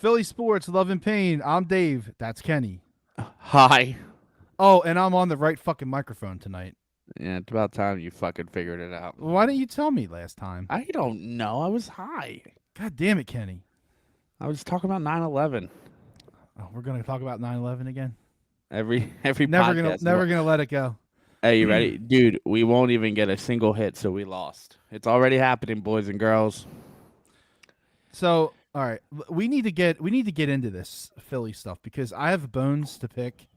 Philly Sports, Love and Pain. I'm Dave. That's Kenny. Hi. Oh, and I'm on the right fucking microphone tonight. Yeah, it's about time you fucking figured it out. Why didn't you tell me last time? I don't know. I was high. God damn it, Kenny. I was talking about 9/11. Oh, we're gonna talk about 9/11 again. Every Never gonna, podcast. never gonna let it go. Hey, you ready, dude? We won't even get a single hit, so we lost. It's already happening, boys and girls. So, all right, we need to get into this Philly stuff because I have bones to pick.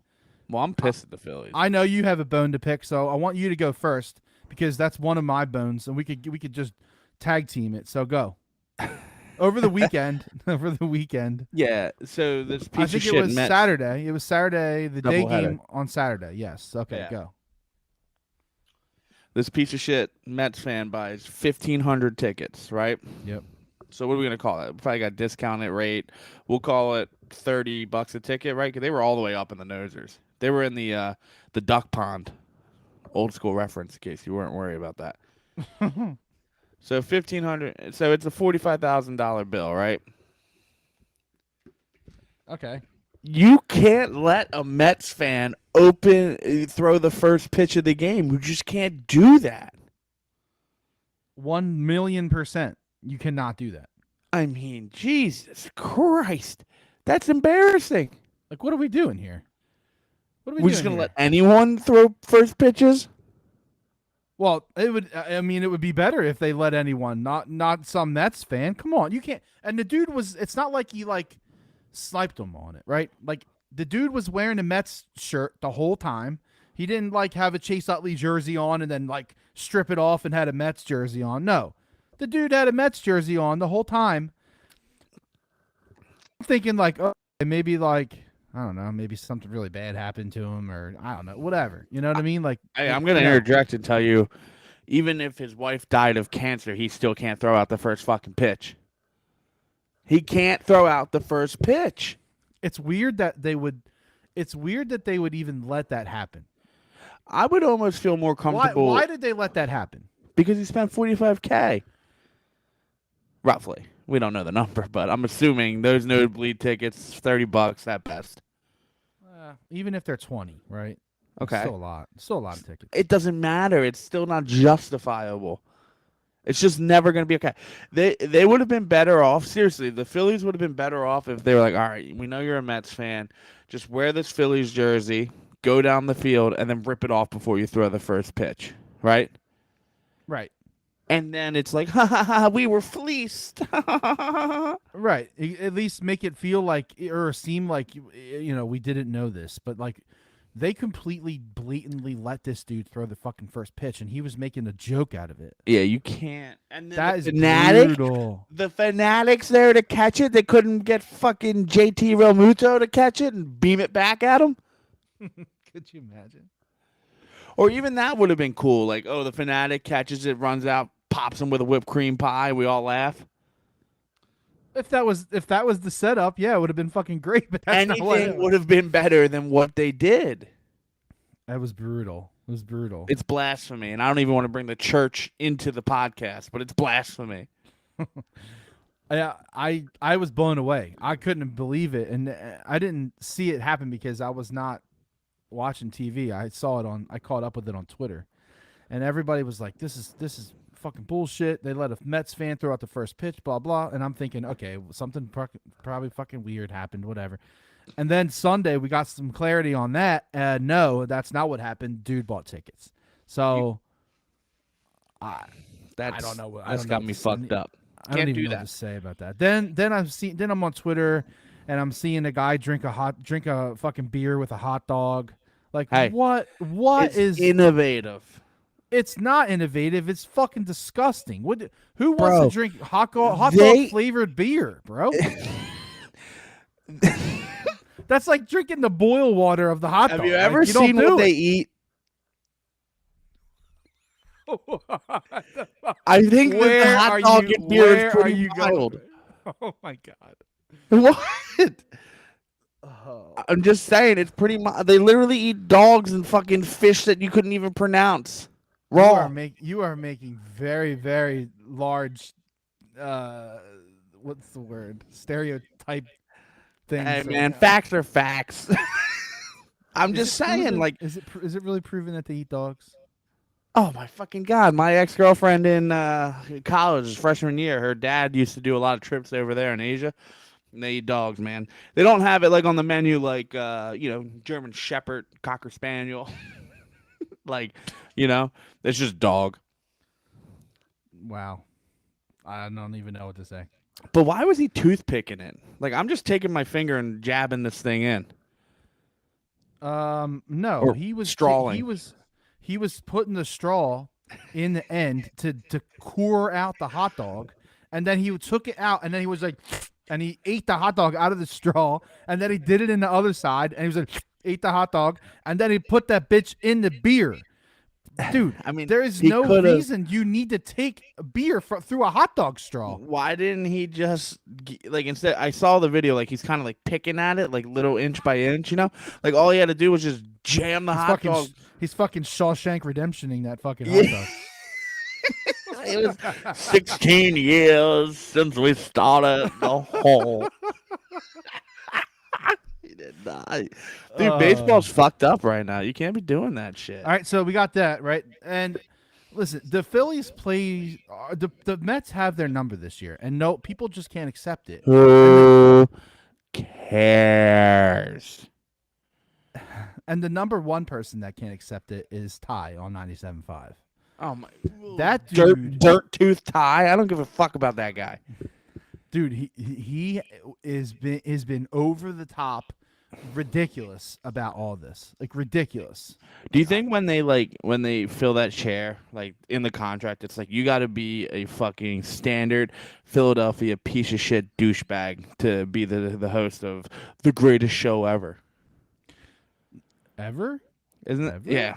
Well, I'm pissed at the Phillies. I know you have a bone to pick, so I want you to go first because that's one of my bones, and we could just tag team it. So go. Over the weekend. Yeah. So this piece I of think shit it was Mets. Saturday. It was Saturday, the day Doubleheader. game on Saturday. Yes. Okay, Yeah. go. This piece of shit Mets fan buys 1,500 tickets, right? Yep. So what are we gonna call it? Probably got discounted rate. We'll call it $30 a ticket, right? Because they were all the way up in the nosers. They were in the duck pond. Old school reference, in case you weren't worried about that. So 1,500. So it's a $45,000 bill, right? Okay. You can't let a Mets fan throw the first pitch of the game. You just can't do that. 1,000,000%. You cannot do that. I mean, Jesus Christ, that's embarrassing. Like, what are we doing here? What are we We're doing just gonna here? let anyone throw first pitches? Well, it would. I mean, it would be better if they let anyone, not some Mets fan. Come on, you can't. And the dude was. It's not like he sniped him on it, right? Like the dude was wearing a Mets shirt the whole time. He didn't have a Chase Utley jersey on and then strip it off and had a Mets jersey on. No, the dude had a Mets jersey on the whole time. I'm thinking oh, maybe I don't know, maybe something really bad happened to him or I don't know, whatever. You know what I mean? Hey, I'm gonna interject and tell you, even if his wife died of cancer, he still can't throw out the first fucking pitch. He can't throw out the first pitch. It's weird that they would. It's weird that they would even let that happen. I would almost feel more comfortable. Why did they let that happen? Because he spent $45K. Roughly. We don't know the number, but I'm assuming those nosebleed tickets, $30 at best. Even if they're 20, right? Okay. It's still a lot. Still a lot of tickets. It doesn't matter. It's still not justifiable. It's just never going to be okay. They would have been better off. Seriously, the Phillies would have been better off if they were like, all right, we know you're a Mets fan. Just wear this Phillies jersey, go down the field, and then rip it off before you throw the first pitch, right? Right. And then it's like, ha ha ha, we were fleeced. Right. At least make it feel or seem like, we didn't know this. But they completely blatantly let this dude throw the fucking first pitch, and he was making a joke out of it. Yeah, you can't. And then that is brutal. The fanatics there to catch it, they couldn't get fucking JT Realmuto to catch it and beam it back at him. Could you imagine? Or even that would have been cool. Like, oh, the fanatic catches it, runs out, pops him with a whipped cream pie. We all laugh. If that was the setup, yeah, it would have been fucking great. But that's anything would have been better than what they did. That was brutal. It was brutal. It's blasphemy, and I don't even want to bring the church into the podcast, but it's blasphemy. I was blown away. I couldn't believe it, and I didn't see it happen because I was not watching TV. I caught up with it on Twitter, and everybody was like, "This is fucking bullshit." They let a Mets fan throw out the first pitch, blah blah, and I'm thinking, okay, something probably fucking weird happened, whatever. And then Sunday we got some clarity on that. No, that's not what happened. Dude bought tickets, so I don't know. That's got me fucked up. I don't even know what to say about that. Then I'm on Twitter, and I'm seeing a guy drink a fucking beer with a hot dog. Hey, what is innovative? It's not innovative. It's fucking disgusting. Who wants to drink hot dog flavored beer, bro? That's like drinking the boil water of the hot dog. Have you ever seen what they eat? I think the hot dog and beer is pretty wild. Oh my god! What? I'm just saying, it's pretty much. They literally eat dogs and fucking fish that you couldn't even pronounce. Raw. You are making very, very large. What's the word? Stereotype Hey things. man, facts are facts. I'm Is just it saying, proven? like, Is it really proven that they eat dogs? oh my fucking god, my ex girlfriend in college, freshman year, her dad used to do a lot of trips over there in Asia. And they eat dogs, man. They don't have it like on the menu, like German Shepherd, Cocker Spaniel, like, it's just dog. Wow, I don't even know what to say. But why was he toothpicking it? Like, I'm just taking my finger and jabbing this thing in, No, or strawing. he was putting the straw in the end to core out the hot dog, and then he took it out, and then he was like, and he ate the hot dog out of the straw, and then he did it in the other side, and he was like, ate the hot dog, and then he put that bitch in the beer. Dude, I mean, there is he no could have. reason you need to take beer through a hot dog straw. Why didn't he just like instead? I saw the video, like he's kind of like picking at it, like little inch by inch, Like all he had to do was just jam the He's hot fucking dog. he's fucking Shawshank Redemptioning that fucking hot Yeah, dog. it was 16 years since we started the whole. He did not. Dude, Uh, baseball's fucked up right now. You can't be doing that shit. all right, so we got that right, and listen, the Phillies play the Mets have their number this year, and no, people just can't accept it. And Who cares? the number one person that can't accept it is Ty on 97.5. Oh my, That dirt tooth tie. I don't give a fuck about that guy. dude, he has been over the top ridiculous about all this. Like ridiculous. Do you think when they fill that chair, like in the contract, it's like you got to be a fucking standard Philadelphia piece of shit douchebag to be the host of the greatest show ever? Ever? Isn't it? Ever? Yeah.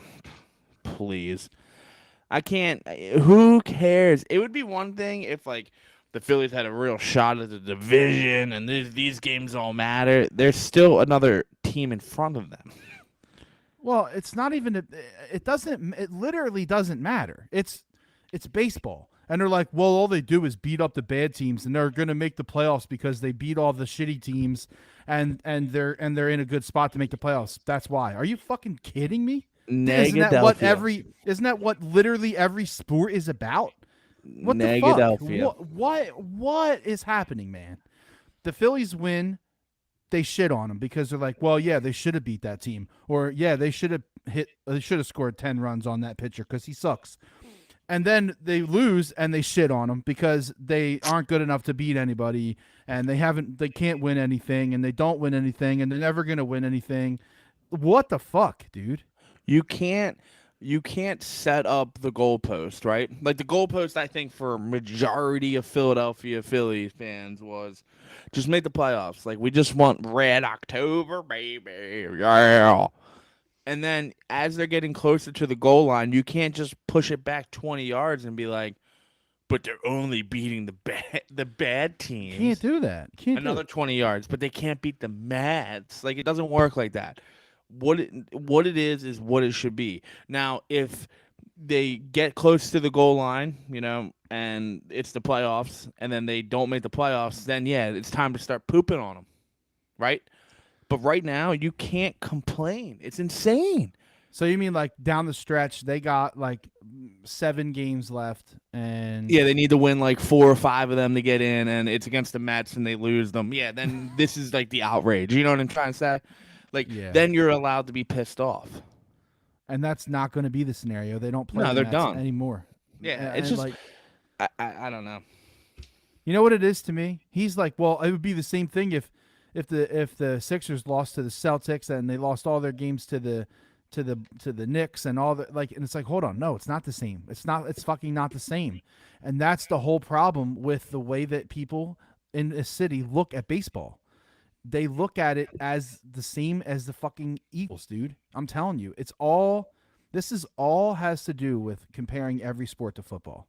Please. I can't. Who cares? It would be one thing if like the Phillies had a real shot at the division and these games all matter. There's still another team in front of them. Well, it's not even. It doesn't. It literally doesn't matter. It's baseball, and they're like, well, all they do is beat up the bad teams, and they're going to make the playoffs because they beat all the shitty teams, and they're in a good spot to make the playoffs. That's why. Are you fucking kidding me? Negadelphia. Isn't that what literally every sport is about? What the fuck? Negadelphia. What is happening, man? The Phillies win. They shit on them because they're like, well, yeah, they should have beat that team, or yeah, they should have scored 10 runs on that pitcher because he sucks. And then they lose and they shit on them because they aren't good enough to beat anybody, and they can't win anything, and they don't win anything, and they're never gonna win anything. What the fuck, dude? You can't set up the goalpost, right? Like the goalpost, I think for majority of Philadelphia Phillies fans was just make the playoffs. Like we just want red October, baby, yeah. And then as they're getting closer to the goal line, you can't just push it back 20 yards and be like, but they're only beating the bad teams. Can't do that. Can't Another do it. 20 yards, but they can't beat the Mets. Like it doesn't work like that. What it is what it should be. Now, if they get close to the goal line, and it's the playoffs, and then they don't make the playoffs, then yeah, it's time to start pooping on them, right? But right now, you can't complain. It's insane. So you mean like down the stretch, they got like 7 games left, and Yeah, they need to win like 4 or 5 of them to get in, and it's against the Mets, and they lose them. Yeah, then this is like the outrage. You know what I'm trying to say? Like, Yeah. then you're allowed to be pissed off. and that's not going to be the scenario. They don't play No, the they're Mets done. anymore. Yeah, And it's just like, I don't know. you know what it is to me? He's like, well, it would be the same thing if the Sixers lost to the Celtics and they lost all their games to the Knicks and all the and it's like, hold on, no, it's not the same. It's fucking not the same. And that's the whole problem with the way that people in a city look at baseball. They look at it as the same as the fucking Eagles, dude. I'm telling you, this is all has to do with comparing every sport to football.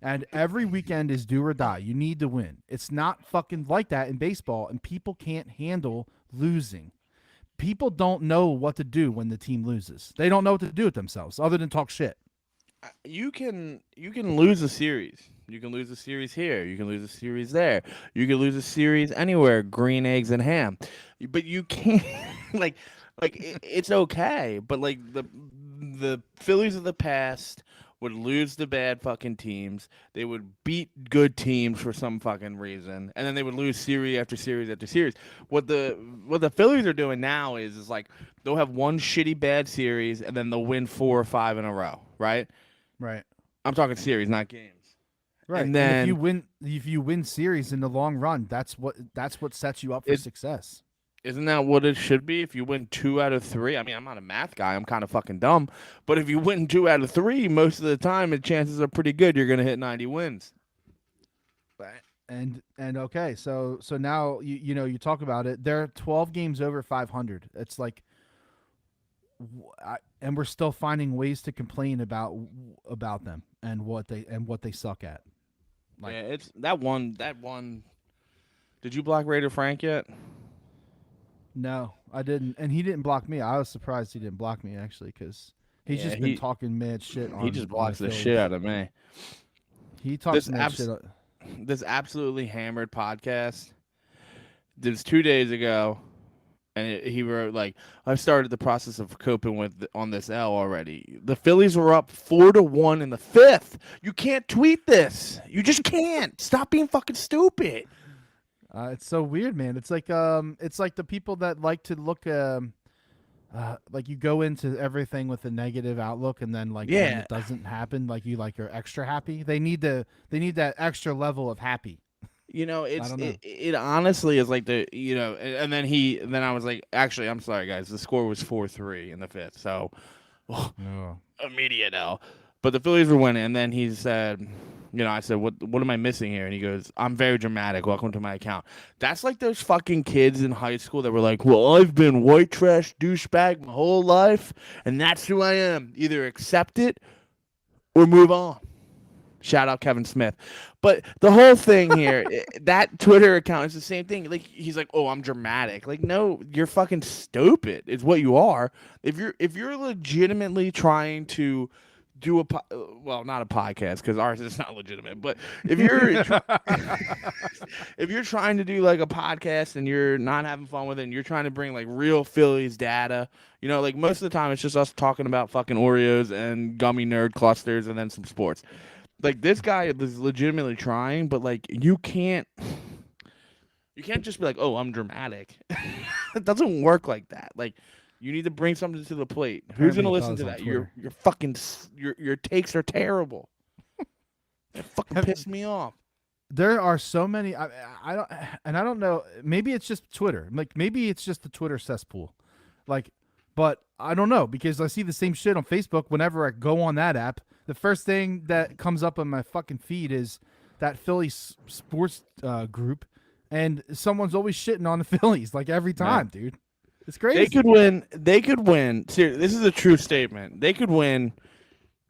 And every weekend is do or die. You need to win. It's not fucking like that in baseball, and people can't handle losing. People don't know what to do when the team loses. They don't know what to do with themselves other than talk shit. You can lose a series. You can lose a series here. You can lose a series there. You can lose a series anywhere. Green eggs and ham. but you can't it's okay, but like the Phillies of the past would lose to bad fucking teams. They would beat good teams for some fucking reason, and then they would lose series after series after series. What the Phillies are doing now is like they'll have one shitty bad series, and then they'll win 4 or 5 in a row, right? Right. I'm talking series, not games. Right. And And then if you win series in the long run, that's what sets you up for success. isn't that what it should be? If you win 2 out of 3, I mean, I'm not a math guy. I'm kind of fucking dumb. But if you win 2 out of 3, most of the time, the chances are pretty good you're gonna hit 90 wins. Right. And okay, so now you talk about it. They're 12 games over 500. It's like, and we're still finding ways to complain about them and what they suck at. Like, Yeah, it's that one. That one. Did you block Raider Frank yet? no, I didn't, and he didn't block me. I was surprised he didn't block me actually, because he's just been talking mad shit. He just blocks the Phillies. shit out of me. He talks mad shit. This absolutely hammered podcast. This 2 days ago, and he wrote like, "I've started the process of coping with on this L already. The Phillies were up 4-1 in the 5th. You can't tweet this. You just can't. Stop being fucking stupid." It's so weird, man. It's like the people that like to look like you go into everything with a negative outlook, and then like when it doesn't happen, like you're extra happy. They need that extra level of happy. It honestly is like and then I was like, actually, I'm sorry guys, the score was 4-3 in the 5th, so immediate L. But the Phillies were winning, and then he said, I said, what am I missing here? And he goes, I'm very dramatic. Welcome to my account. That's like those fucking kids in high school that were like, well, I've been white trash douchebag my whole life, and that's who I am. Either accept it or move on. Shout out Kevin Smith. But the whole thing here, that Twitter account is the same thing. Like, he's like, oh, I'm dramatic. Like, no, you're fucking stupid is what you are. If you're legitimately trying to do not a podcast, because ours is not legitimate, but if you're if you're trying to do like a podcast and you're not having fun with it, and you're trying to bring like real Phillies data, like most of the time it's just us talking about fucking Oreos and gummy nerd clusters and then some sports. Like, this guy is legitimately trying, but like you can't just be like, oh, I'm dramatic. It doesn't work like that. Like, you need to bring something to the plate. Who's gonna listen to that? Your fucking your takes are terrible. It fucking pissed me off. There are so many. I don't know. Maybe it's just Twitter. Like, maybe it's just the Twitter cesspool. Like, but I don't know, because I see the same shit on Facebook whenever I go on that app. The first thing that comes up on my fucking feed is that Phillies sports group, and someone's always shitting on the Phillies like every time, dude. It's crazy. They could win. Seriously, this is a true statement. They could win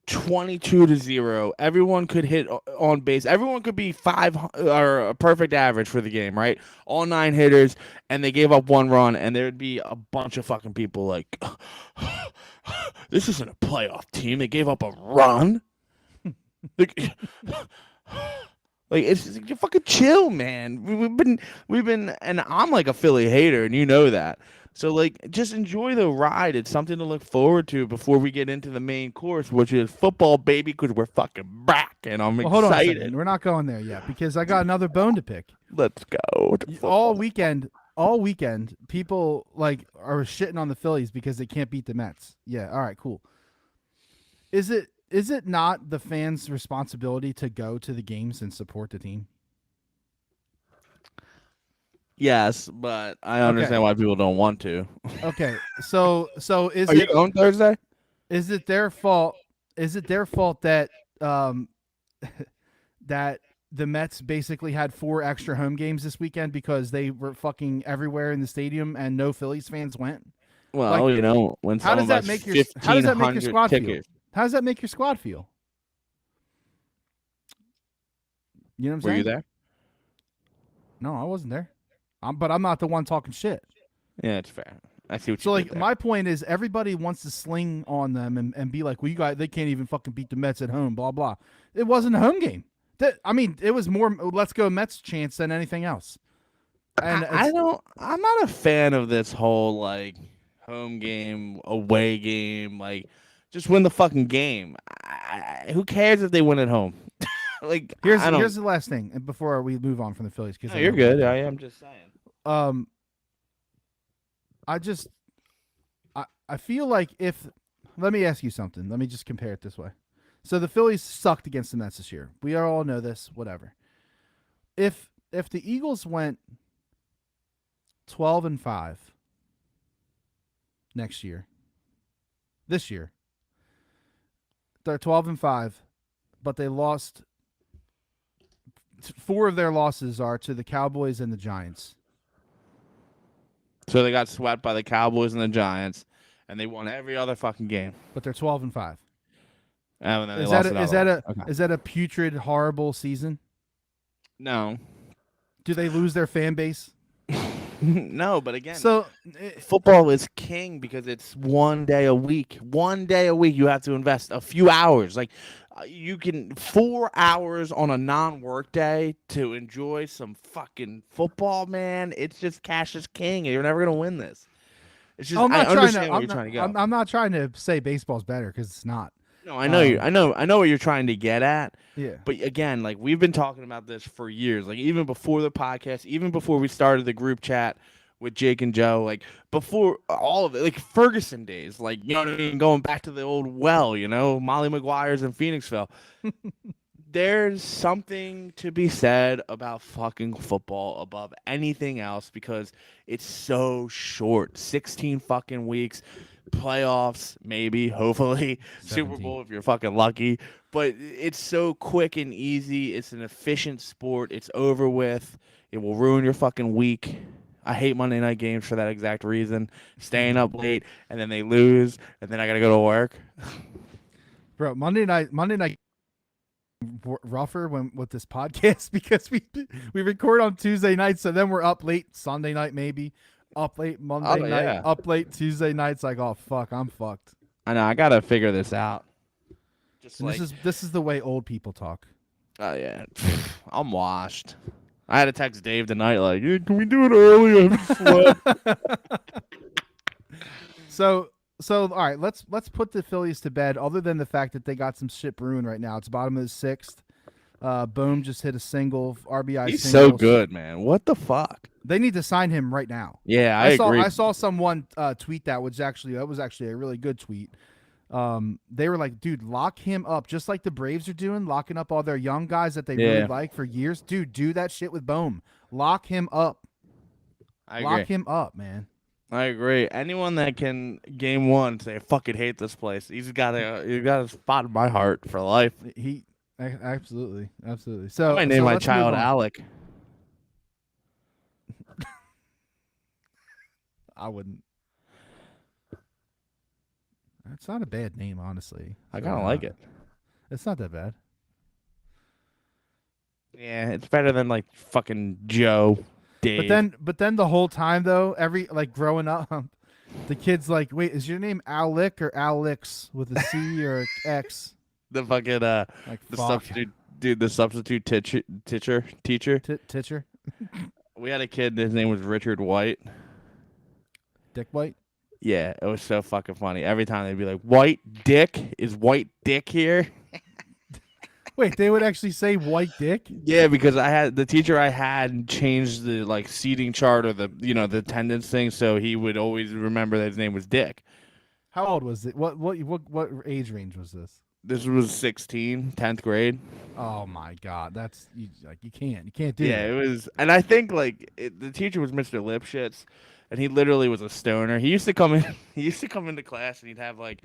22-0. Everyone could hit on base. Everyone could be 5 or a perfect average for the game, right? All 9 hitters, and they gave up 1 run, and there would be a bunch of fucking people like, this isn't a playoff team. They gave up a run. Like, it's just, you fucking chill, man. We've been, and I'm like a Philly hater, and you know that. So, like, just enjoy the ride. It's something to look forward to before we get into the main course, which is football, baby, because we're fucking back, and I'm excited. Hold on a second. We're not going there yet, because I got another bone to pick. Let's go. All weekend, people, like, are shitting on the Phillies because they can't beat the Mets. Yeah, all right, cool. Is it not the fans' responsibility to go to the games and support the team? Yes, but I understand why people don't want to. Okay, so is Are you on Thursday? Is it their fault? Is it their fault that that the Mets basically had 4 extra home games this weekend because they were fucking everywhere in the stadium and no Phillies fans went? Well, like, when how does that make your squad feel? How does that make your squad feel? You know what I'm saying? Were you there? No, I wasn't there. But I'm not the one talking shit. Yeah, it's fair. I see what so you like, my point is, everybody wants to sling on them and be like, well, you guys, they can't even fucking beat the Mets at home, blah, blah. It wasn't a home game. It was more let's go Mets chance than anything else. And I it's don't. I'm not a fan of this whole like home game, away game. Like, just win the fucking game. Who cares if they win at home? Like, I here's don't. the last thing, and before we move on from the Phillies, because No, I you're know we have good. to. I am just saying. Um, I just I feel like if let me ask you something. Let me just compare it this way. So the Phillies sucked against the Mets this year. We all know this. Whatever. If the Eagles went 12-5 next year, this year they're 12-5, but they lost. Four of their losses are to the Cowboys and the Giants. So they got swept by the Cowboys and the Giants, and they won every other fucking game. But they're 12-5. And then they Is lost that it a, is all. that a Okay. is that a putrid, horrible season? No. Do they lose their fan base? No, but again, So football is king because it's 1 day a week. 1 day a week, you have to invest a few hours. Like you can 4 hours on a non-work day to enjoy some fucking football, man. It's just cash is king. You're never gonna win this. It's just I'm I not trying to. understand where you're trying to go. I'm not trying to say baseball's better because it's not. No, I know you. I know what you're trying to get at. Yeah. But again, like we've been talking about this for years. Like even before the podcast, even before we started the group chat with Jake and Joe, like before all of it, like Ferguson days, like you know what I mean, going back to the old well, Molly Maguire's in Phoenixville. There's something to be said about fucking football above anything else because it's so short. 16 fucking weeks, playoffs, maybe, hopefully, 17. Super Bowl if you're fucking lucky. But it's so quick and easy. It's an efficient sport. It's over with. It will ruin your fucking week. I hate Monday night games for that exact reason. Staying up late and then they lose and then I gotta go to work. Bro, Monday night rougher when with this podcast because we record on Tuesday nights, so then we're up late Sunday night, maybe up late Monday night, yeah. up late Tuesday nights. Like, oh fuck, I'm fucked. I know. I gotta figure this out. Just And like, this is the way old people talk. oh yeah, I'm washed. I had to text Dave tonight, like, "Yeah, can we do it early? I haven't slept." So all right, let's put the Phillies to bed. Other than the fact that they got some shit brewing right now, it's bottom of the sixth. Boom just hit a single RBI. He's single. so good, man. What the fuck? They need to sign him right now. Yeah, I agree. I saw someone tweet that was actually a really good tweet. They were like, dude, lock him up just like the Braves are doing, locking up all their young guys that they really like for years. Dude, do that shit with Bohm. Lock him up. I Lock agree. him up, man. I agree. Anyone that can game one say I fucking hate this place, he's got a spot in my heart for life. He absolutely. So I might name my let's child move on. Alec. I wouldn't. It's not a bad name, honestly. I kind of like it. It's not that bad. Yeah, it's better than like fucking Joe, Dave. But then the whole time though, every like growing up, the kid's like, "Wait, is your name Alec or Alex with a C or an X?" The fucking Like the fuck. substitute dude, the substitute teacher. Titcher, We had a kid. His name was Richard White. Dick White. Yeah, it was so fucking funny. Every time they'd be like, "White Dick, is White Dick here?" Wait, they would actually say White Dick? Yeah, because the teacher I had changed the like seating chart or the the attendance thing, so he would always remember that his name was Dick. How old was it? What age range was this? This was 16, 10th grade. Oh my god, that's you can't do Yeah, that. it was, and I think the teacher was Mr. Lipschitz, and he literally was a stoner. He used to come in. He used to come into class, and he'd have like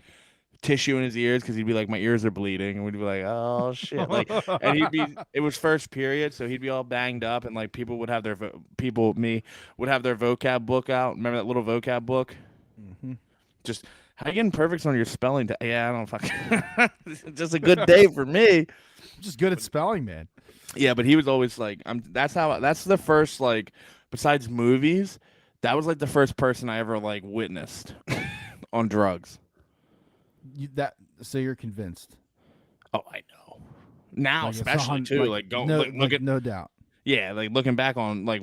tissue in his ears because he'd be like, "My ears are bleeding," and we'd be like, "Oh shit!" Like, and it was first period, so he'd be all banged up, and like people would have their would have their vocab book out. Remember that little vocab book? Mm-hmm. Just how you getting perfects on your spelling? Yeah, I don't fucking. Just a good day for me. I'm just good at spelling, man. Yeah, but he was always like, that's the first like besides movies, that was like the first person I ever like witnessed on drugs. So you're convinced? Oh, I know. Now, Like, especially too, like no, look at no doubt. Yeah, like looking back on like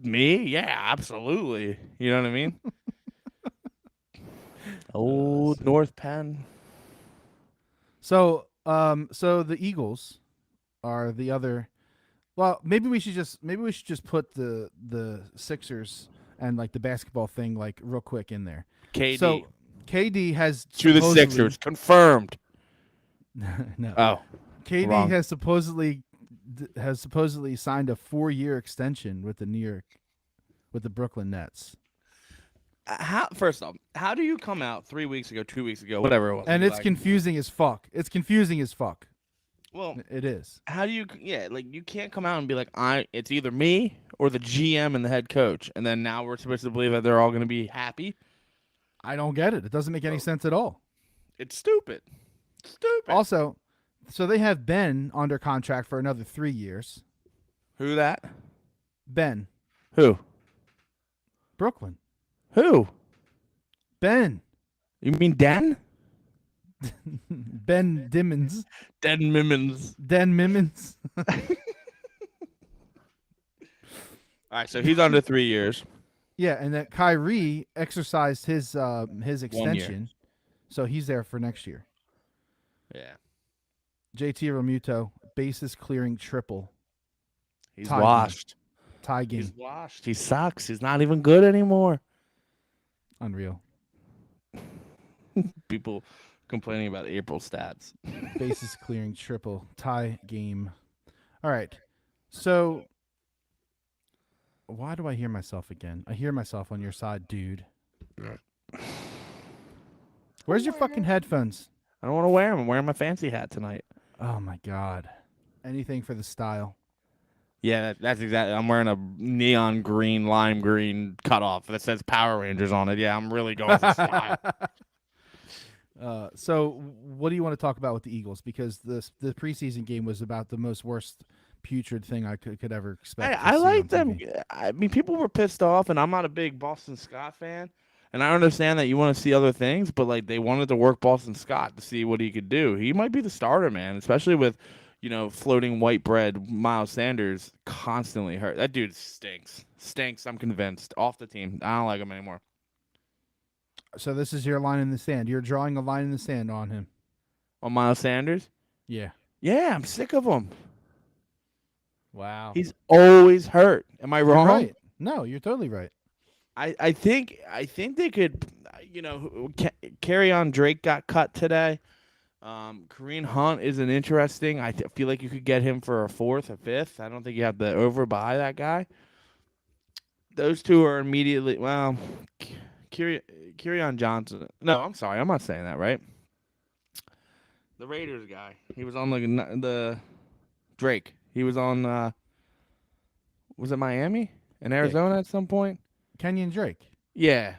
me, yeah, absolutely. You know what I mean? Let's Old see. North Penn. So the Eagles are the other. Well, maybe we should just put the Sixers and like the basketball thing like real quick in there. KD So KD has to the supposedly Sixers confirmed. no. Oh, KD wrong. has supposedly signed a 4-year extension with the Brooklyn Nets. How first off, how do you come out 3 weeks ago, 2 weeks ago, whatever it was, and And be it's like, confusing as fuck. It's confusing as fuck. well, It is. how do you? Yeah, like you can't come out and be like, It's either me or the GM and the head coach, and then now we're supposed to believe that they're all going to be happy. I don't get it. It doesn't make any sense at all. It's stupid. Stupid. Also, so they have Ben under contract for another 3 years. Who that? Ben, Who? Brooklyn. Who? Ben. You mean Den? Ben Dimmons. Den Mimmons. Den Mimmons. All right, so he's under 3 years. Yeah, and that Kyrie exercised his 1 year. extension, so he's there for next year. Yeah. JT Romuto, bases clearing triple. He's Tie washed. Tie game. He's washed. He sucks. He's not even good anymore. Unreal. People complaining about April stats. Bases clearing triple. Tie game. All right. So why do I hear myself again? I hear myself on your side, dude. Where's your fucking headphones? I don't want to wear them. I'm wearing my fancy hat tonight. Oh my god. Anything for the style. Yeah, that's exactly. I'm wearing a neon green, lime green cutoff that says Power Rangers on it. Yeah, I'm really going for style. So what do you want to talk about with the Eagles? Because the preseason game was about the most worst putrid thing I could ever expect. I to see like on them. TV. I mean, people were pissed off, and I'm not a big Boston Scott fan. And I understand that you want to see other things, but like they wanted to work Boston Scott to see what he could do. He might be the starter, man, especially with, floating white bread Miles Sanders constantly hurt. That dude stinks. Stinks, I'm convinced. Off the team. I don't like him anymore. So this is your line in the sand. You're drawing a line in the sand on him. On Miles Sanders? Yeah. Yeah, I'm sick of him. Wow. He's always hurt. Am I You're wrong? right. No, you're totally right. I think they could, carry on. Drake got cut today. Kareem Hunt is an interesting. I feel like you could get him for a fourth, a fifth. I don't think you have to overbuy that guy. Those two are immediately Kerryon Johnson. No, I'm sorry, I'm not saying that right. The Raiders guy. He was on the Drake. He was on. Was it Miami in Arizona at some point? Kenyon Drake. Yeah.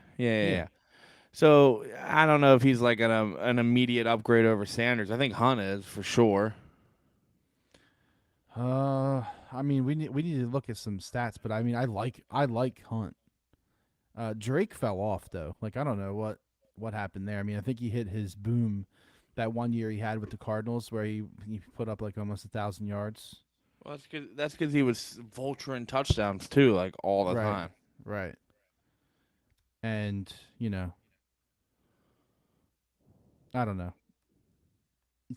So I don't know if he's like an immediate upgrade over Sanders. I think Hunt is for sure. I mean, we need to look at some stats, but I mean, I like Hunt. Drake fell off though. Like I don't know what happened there. I mean, I think he hit his boom that one year he had with the Cardinals where he put up like almost 1,000 yards. Well, that's because he was vulturing touchdowns too, like all the time. Right. And I don't know.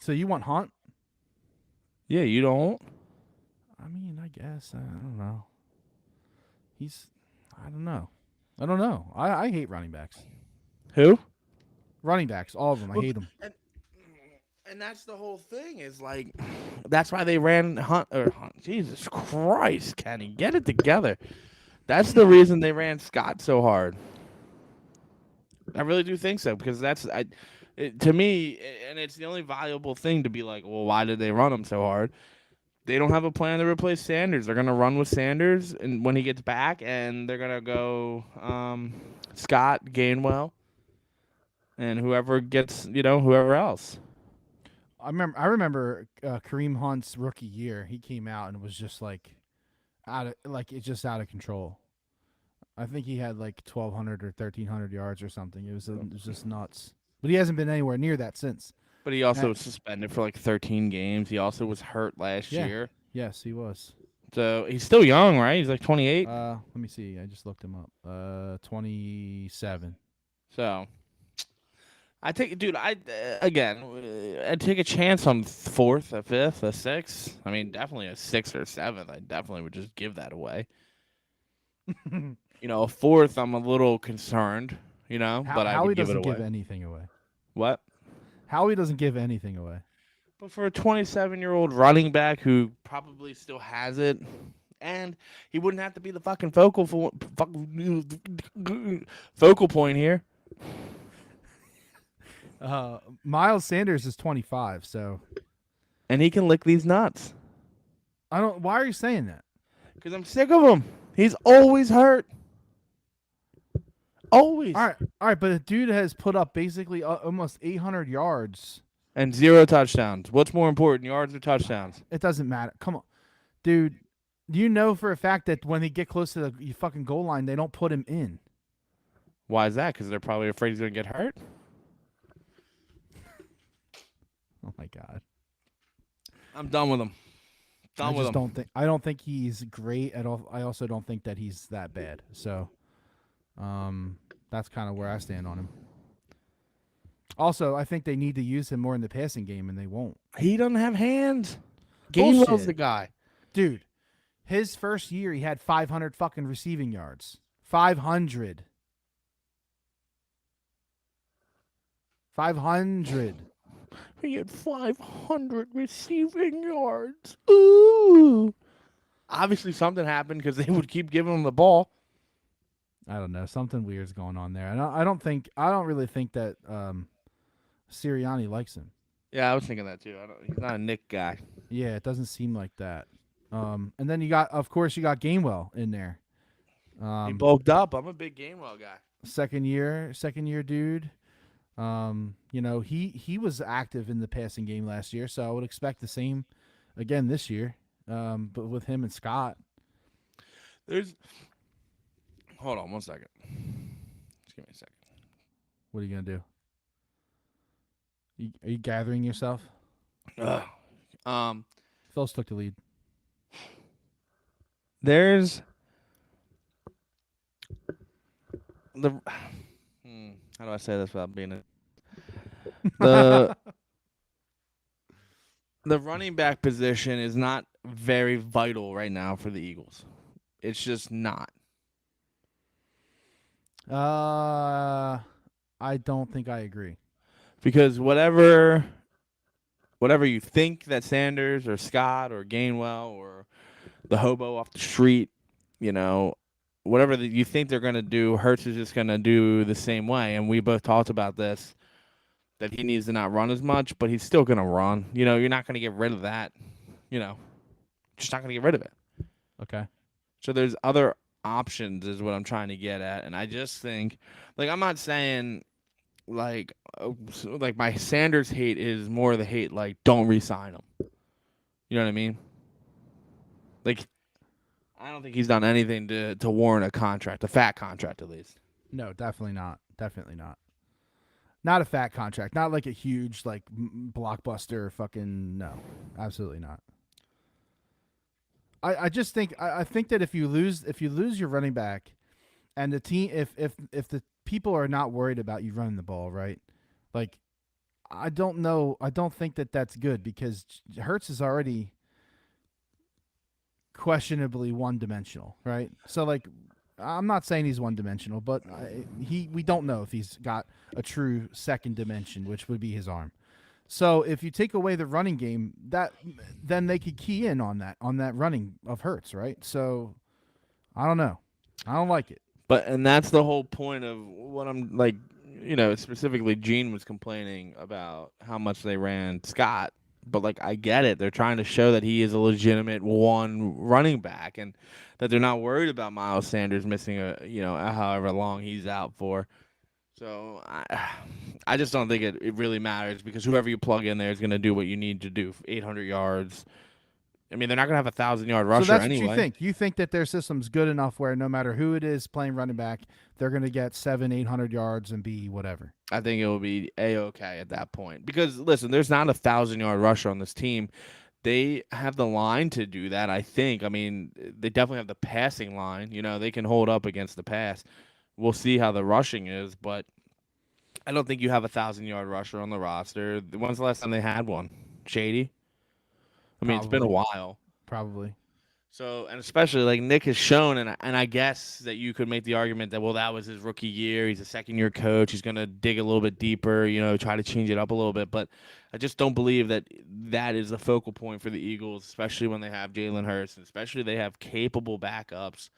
So you want Hunt? Yeah, you don't. I mean, I guess I don't know. I don't know. I hate running backs. Who? Running backs, all of them. I hate them. And that's the whole thing. Is like, that's why they ran Hunt. Jesus Christ, Kenny, get it together. That's the reason they ran Scott so hard. I really do think so because to me, and it's the only valuable thing to be like, well, why did they run him so hard? They don't have a plan to replace Sanders. They're gonna run with Sanders, and when he gets back, and they're gonna go Scott, Gainwell, and whoever gets, whoever else. I remember Kareem Hunt's rookie year. He came out and was just like out of control. I think he had like 1,200 or 1,300 yards or something. It was just nuts. But he hasn't been anywhere near that since. But he also was suspended for like 13 games. He also was hurt last year. Yes, he was. So he's still young, right? He's like 28. Let me see. I just looked him up. 27. So I take, dude. Again, I'd take a chance on fourth, a fifth, a sixth. I mean, definitely a sixth or seventh. I definitely would just give that away. A fourth, I'm a little concerned. But I Howie would give it doesn't away. give anything away. What? Howie doesn't give anything away. But for a 27-year-old running back who probably still has it, and he wouldn't have to be the fucking focal point here. Miles Sanders is 25, so And he can lick these nuts. I don't. Why are you saying that? Because I'm sick of him. He's always hurt. Always. All right, but a dude has put up basically almost 800 yards And 0 touchdowns. What's more important, yards or touchdowns? It doesn't matter. Come on, dude. Do you know for a fact that when they get close to the fucking goal line, they don't put him in? Why is that? Because they're probably afraid he's going to get hurt? Oh my god. I'm done with him. I don't think he's great at all. I also don't think that he's that bad. So, that's kind of where I stand on him. Also, I think they need to use him more in the passing game, and they won't. He doesn't have hands. Gainwell's Bullshit. the guy. Dude, his first year, he had 500 fucking receiving yards. 500. 500. He had 500 receiving yards. Ooh. Obviously, something happened because they would keep giving him the ball. I don't know. Something weird's going on there. And I don't really think that Sirianni likes him. Yeah, I was thinking that too. He's not a Nick guy. Yeah, it doesn't seem like that. And then you got Gainwell in there. He bulked up. I'm a big Gainwell guy. Second year dude. He was active in the passing game last year, so I would expect the same again this year. But with him and Scott. Hold on 1 second. Just give me a second. What are you gonna do? Are you gathering yourself? Phillies took the lead. There's the how do I say this without being the running back position is not very vital right now for the Eagles. It's just not. I don't think I agree. Because whatever you think that Sanders or Scott or Gainwell or the hobo off the street, whatever you think they're going to do, Hurts is just going to do the same way. And we both talked about this, that he needs to not run as much, but he's still going to run. You're not going to get rid of that. Just not going to get rid of it. Okay. So there's other options is what I'm trying to get at. And I just think, I'm not saying like my Sanders hate is more the hate don't re-sign him. You know what I mean? I don't think he's done anything to warrant a contract, a fat contract at least. No, definitely not. Definitely not. Not a fat contract. Not like a huge blockbuster fucking no. Absolutely not. I just think I think that if you lose your running back and the team if the people are not worried about you running the ball, right? I don't know. I don't think that that's good because Hurts is already questionably one-dimensional, right? So I'm not saying he's one-dimensional, but we don't know if he's got a true second dimension, which would be his arm. So if you take away the running game, then they could key in on that running of Hurts, right? So I don't know. I don't like it. And that's the whole point of what I'm specifically Gene was complaining about how much they ran Scott. But I get it. They're trying to show that he is a legitimate one running back and that they're not worried about Miles Sanders missing however long he's out for. So I just don't think it really matters because whoever you plug in there is going to do what you need to do. 800 yards. I mean, they're not going to have 1,000-yard rusher so that's anyway. What you think. You think that their system's good enough where no matter who it is playing running back, they're going to get 700-800 yards and be whatever. I think it will be A-okay at that point. Because, listen, there's not a 1,000-yard rusher on this team. They have the line to do that, I think. I mean, they definitely have the passing line. You know, they can hold up against the pass. We'll see how the rushing is, but I don't think you have a 1,000-yard rusher on the roster. When's the last time they had one? Shady? I mean, it's been a Probably, while. probably. So, and especially like Nick has shown, and I guess that you could make the argument that, well, that was his rookie year. He's a second-year coach. He's going to dig a little bit deeper, you know, try to change it up a little bit. But I just don't believe that that is the focal point for the Eagles, especially when they have Jalen Hurts, and especially they have capable backups.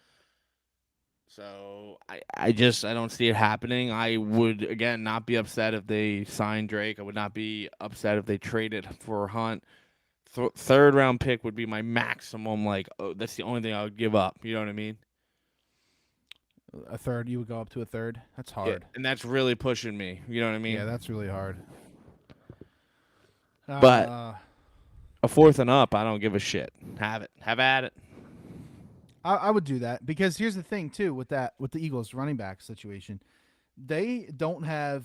So I don't see it happening. I would, again, not be upset if they signed Drake. I would not be upset if they traded for Hunt. Third round pick would be my maximum. Like, oh, that's the only thing I would give up. You know what I mean? A third, you would go up to a third. That's Yeah, hard. and that's really pushing me. You know what I mean? Yeah, that's really hard. But Uh, a fourth and up, I don't give a shit. Have it. Have at it. I would do that because here's the thing too with the Eagles running back situation, they don't have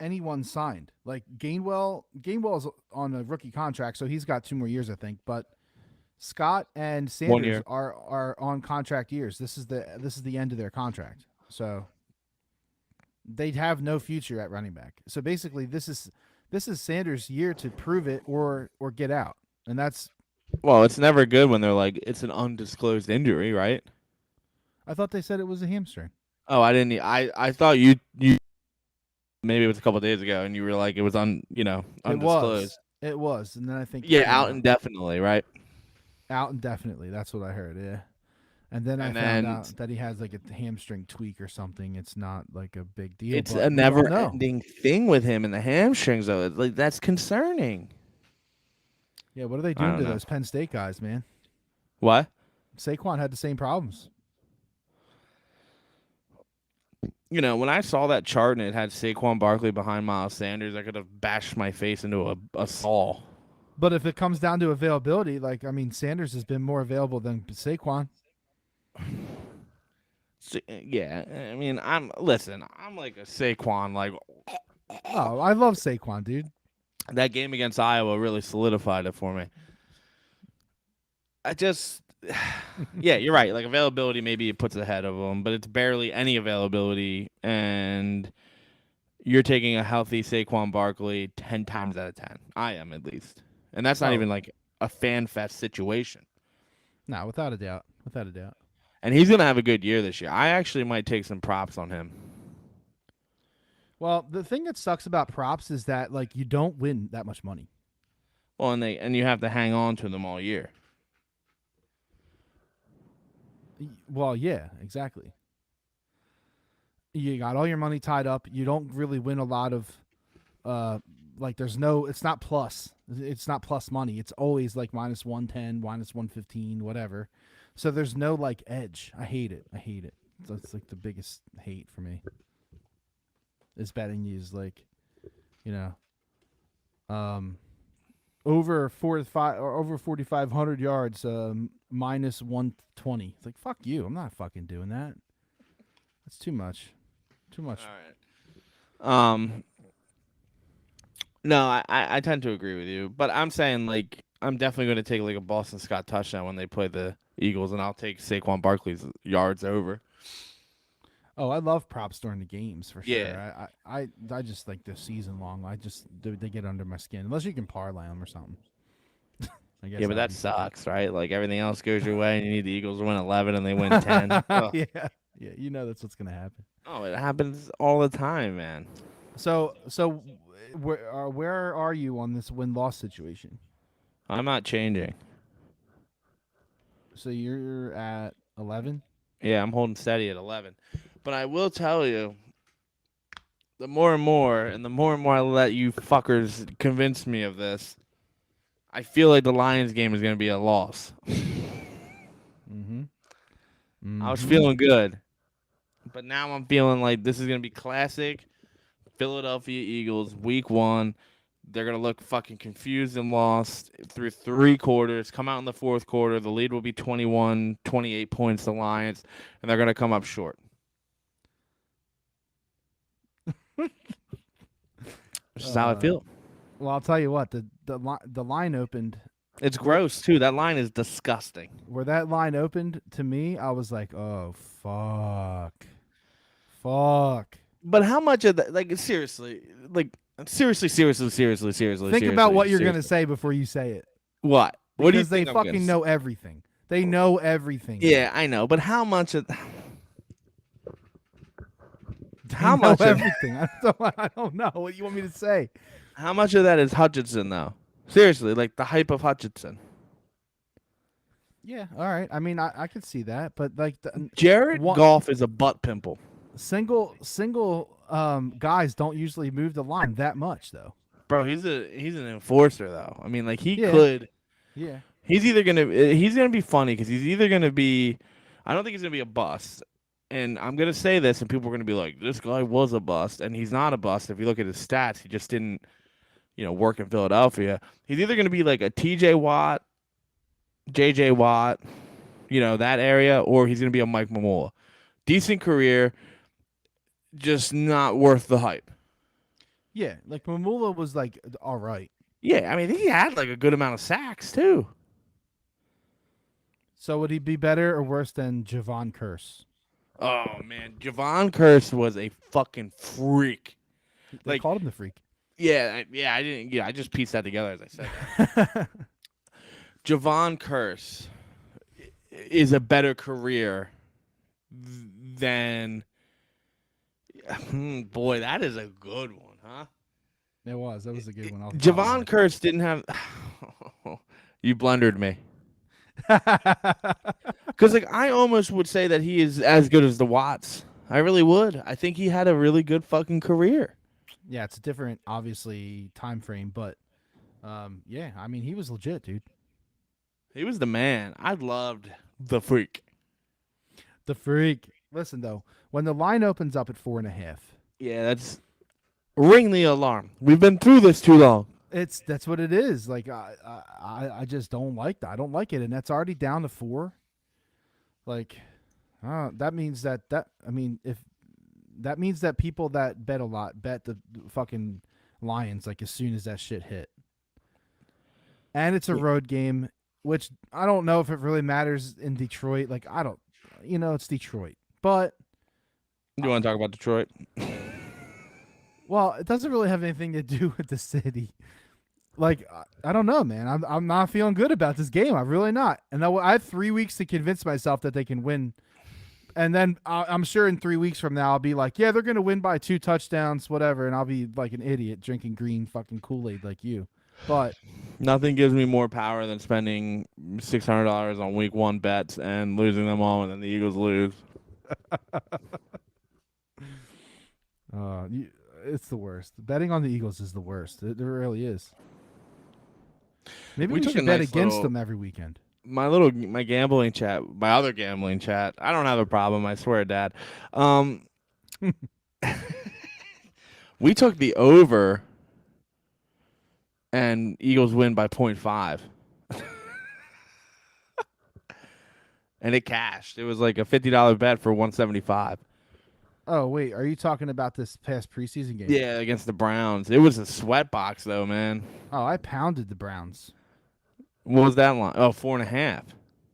anyone signed. Like Gainwell's on a rookie contract, so he's got 2 more years, I think. But Scott and 1 Sanders year. are on contract years. This is the end of their contract, so they'd have no future at running back. So basically, this is Sanders' year to prove it or get out, and that's. Well, it's never good when they're like, it's an undisclosed injury, right? I thought they said it was a hamstring. Oh, I didn't. I thought you maybe it was a couple days ago, and you were like, it was undisclosed. It was, and then I think Yeah, out indefinitely, right? out indefinitely. That's what I heard. Yeah, and then I And found then out that he has like a hamstring tweak or something. It's not like a big deal. it's but a we don't know. never-ending thing with him and the hamstrings, though. It's like that's concerning. Yeah, what are they I doing don't to know. those Penn State guys, man? What? Saquon had the same problems. You know, when I saw that chart and it had Saquon Barkley behind Miles Sanders, I could have bashed my face into a saw. But if it comes down to availability, like I mean, Sanders has been more available than Saquon. Yeah, I mean, I'm like a Saquon. Like Oh, I love Saquon, dude. that game against Iowa really solidified it for me. I just, yeah, you're right. Like availability, maybe it puts ahead of them, but it's barely any availability, and you're taking a healthy Saquon Barkley 10 times out of 10. I am at least, and that's not Oh, even like a fan fest situation. no, without a doubt, without a doubt. And he's gonna have a good year this year. I actually might take some props on him. Well, the thing that sucks about props is that like you don't win that much money. Well, and you have to hang on to them all year. Well, yeah, exactly. You got all your money tied up. You don't really win a lot of like there's no it's not plus. It's not plus money. It's always like minus 110, minus 115, whatever. So there's no like edge. I hate it. I hate it. That's like the biggest hate for me. Is betting is like, you know, over 4,500 yards, minus 120. It's like fuck you. I'm not fucking doing that. That's too much. Too much. All right. No, I tend to agree with you, but I'm saying like I'm definitely going to take like a Boston Scott touchdown when they play the Eagles, and I'll take Saquon Barkley's yards over. Oh, I love props during the games for sure. Yeah. I just like the season long. They get under my skin unless you can parlay them or something. I guess. Yeah, but that sucks, right? Like everything else goes your way, and you need the Eagles to win 11, and they win 10. Ugh. Yeah, yeah. You know that's what's gonna happen. Oh, it happens all the time, man. So where are you on this win loss situation? I'm not changing. So you're at 11. Yeah, I'm holding steady at 11. But I will tell you, the more and more I let you fuckers convince me of this, I feel like the Lions game is going to be a loss. Mm-hmm. I was feeling good. But now I'm feeling like this is going to be classic Philadelphia Eagles week 1. They're going to look fucking confused and lost through 3 quarters, come out in the 4th quarter. The lead will be 21, 28 points to Lions, and they're going to come up short. This is how I feel. Well, I'll tell you what. The line opened It's gross too. That line is disgusting. Where that line opened to me, I was like, oh fuck. But how much of that? Like seriously, Think about what you're gonna seriously. say before you say it, What? What do you because they think I'm gonna fucking say? know everything. They know everything. Yeah, I know. But how much of? They How know much of? everything. I don't know what you want me to say. How much of that is Hutchinson though? Seriously, like the hype of Hutchinson. Yeah, all right. I mean, I could see that, but like Jared one Goff is a butt pimple. single guys don't usually move the line that much though. Bro, he's an enforcer though. I mean, like he Yeah, could. yeah. He's gonna be funny because he's either gonna be. I don't think he's gonna be a bust. And I'm gonna say this, and people are gonna be like, "This guy was a bust," and he's not a bust. If you look at his stats, he just didn't, work in Philadelphia. He's either gonna be like a T.J. Watt, J.J. Watt, that area, or he's gonna be a Mike Mamula. Decent career, just not worth the hype. Yeah, like Mamula was like all right. Yeah, I mean, he had like a good amount of sacks too. So would he be better or worse than Javon Curse? Oh man, Javon Curse was a fucking freak. They Like, called him the freak. I didn't. Yeah, I just pieced that together as I said that. Javon Curse is a better career than. Boy, that is a good one, huh? It was. That was a good one. Javon Curse didn't have. You blundered me. Because I almost would say that he is as good as the Watts. I really would. I think he had a really good fucking career. Yeah, it's a different, obviously, time frame, but yeah, I mean, he was legit, dude. He was the man. I loved the freak. The freak. Listen though, when the line opens up at 4.5, Yeah, that's ring the alarm. We've been through this too long. that's what it is. Like I just don't like that. I don't like it, and that's already down to 4. Like, that means that I mean, if that means that people that bet a lot bet the fucking Lions like as soon as that shit hit, and it's a road game, which I don't know if it really matters in Detroit. Like I don't, it's Detroit, but You want to talk about Detroit? well, it doesn't really have anything to do with the city. Like I don't know, man. I'm not feeling good about this game. I'm really not. And I have 3 weeks to convince myself that they can win. And then I'm sure in 3 weeks from now I'll be like, yeah, they're gonna win by 2 touchdowns, whatever. And I'll be like an idiot drinking green fucking Kool-Aid like you. But Nothing gives me more power than spending $600 on week 1 bets and losing them all, and then the Eagles lose. it's the worst. Betting on the Eagles is the worst. It really is. Maybe We we took should a bet nice against little- them every weekend. My gambling chat, my other gambling chat. I don't have a problem. I swear, Dad. We took the over, and Eagles win by 0.5. And it cashed. It was like a $50 bet for 175. Oh wait, are you talking about this past preseason game? Yeah, against the Browns. It was a sweat box though, man. Oh, I pounded the Browns. What was that line? Oh, 4.5.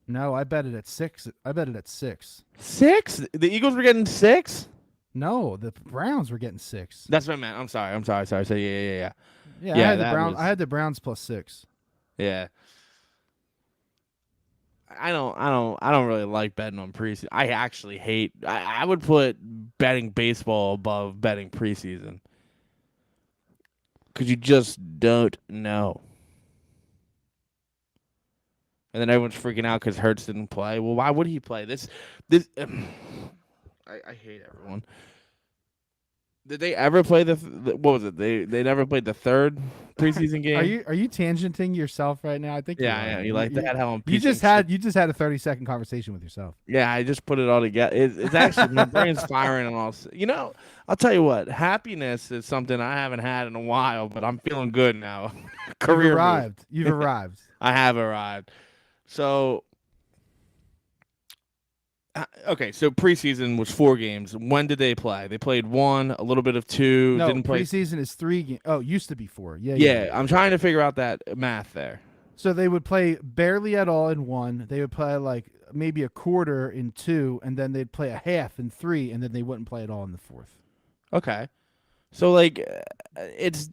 No, I bet it at 6. I bet it at 6. 6? The Eagles were getting 6? No, the Browns were getting 6. That's what I meant. I'm sorry. So yeah. Yeah, Yeah, I had the that Browns. was- I had the Browns plus 6. Yeah. I don't really like betting on preseason. I actually hate. I would put betting baseball above betting preseason because you just don't know. And then everyone's freaking out because Hurts didn't play. Well, why would he play? This. I hate everyone. Did they ever play what was it? They never played the third preseason game. Are you tangenting yourself right now? I think Yeah, I know. You like that? How I'm you just piecing had a 30-second conversation with yourself. Yeah, I just put it all together. It's actually my brain's firing on all. I'll tell you what. Happiness is something I haven't had in a while, but I'm feeling good now. Career You've move. arrived. You've arrived. I have arrived. So, okay. So preseason was 4 games. When did they play? They played 1, a little bit of 2. No, Didn't play. preseason is 3 games. Oh, it used to be 4. Yeah. Yeah, I'm trying to figure out that math there. So they would play barely at all in 1. They would play like maybe a quarter in 2, and then they'd play a half in 3, and then they wouldn't play at all in the 4th. Okay. So like, it's.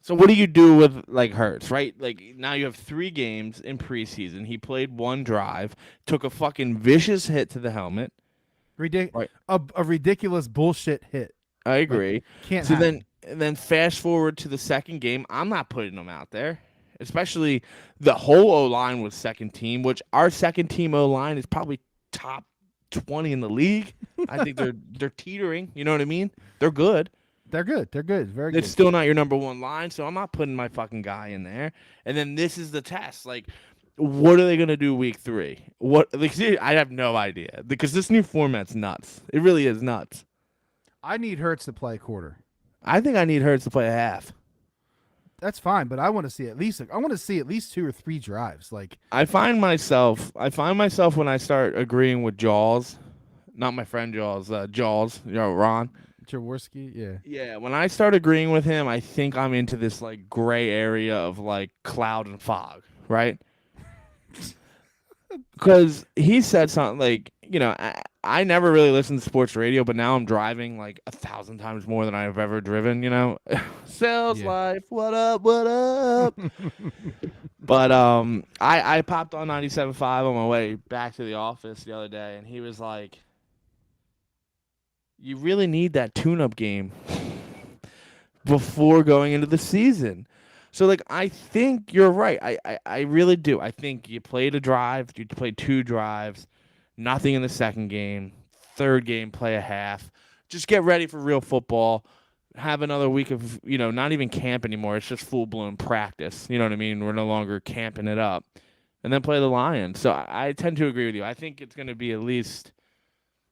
So what do you do with like Hurts, right? Like now you have 3 games in preseason. He played 1 drive, took a fucking vicious hit to the helmet. Right. A ridiculous bullshit hit. I Like, agree. can't So happen. then fast forward to the second game. I'm not putting him out there. Especially the whole O line was second team, which our second team O line is probably top 20 in the league. I think they're teetering. You know what I mean? They're good. They're good. They're good. Very good. It's still not your number 1 line, so I'm not putting my fucking guy in there. And then this is the test. Like, what are they gonna do week 3? What? Like, see, I have no idea because this new format's nuts. It really is nuts. I need Hurts to play a quarter. I think I need Hurts to play a half. That's fine, but I want to see at least 2 or 3 drives. Like, I find myself when I start agreeing with Jaws, not my friend Jaws, Jaws, Ron. Jaworski, yeah. Yeah, when I start agreeing with him, I think I'm into this like gray area of like cloud and fog, right? Because he said something like, I never really listened to sports radio, but now I'm driving like 1,000 times more than I've ever driven, Sales life, what up, what up? But I popped on 97.5 on my way back to the office the other day, and he was like, you really need that tune-up game before going into the season. So, like, I think you're right. I really do. I think you played a drive. You played 2 drives. Nothing in the second game. Third game, play a half. Just get ready for real football. Have another week of, not even camp anymore. It's just full-blown practice. You know what I mean? We're no longer camping it up. And then play the Lions. So I tend to agree with you. I think it's going to be at least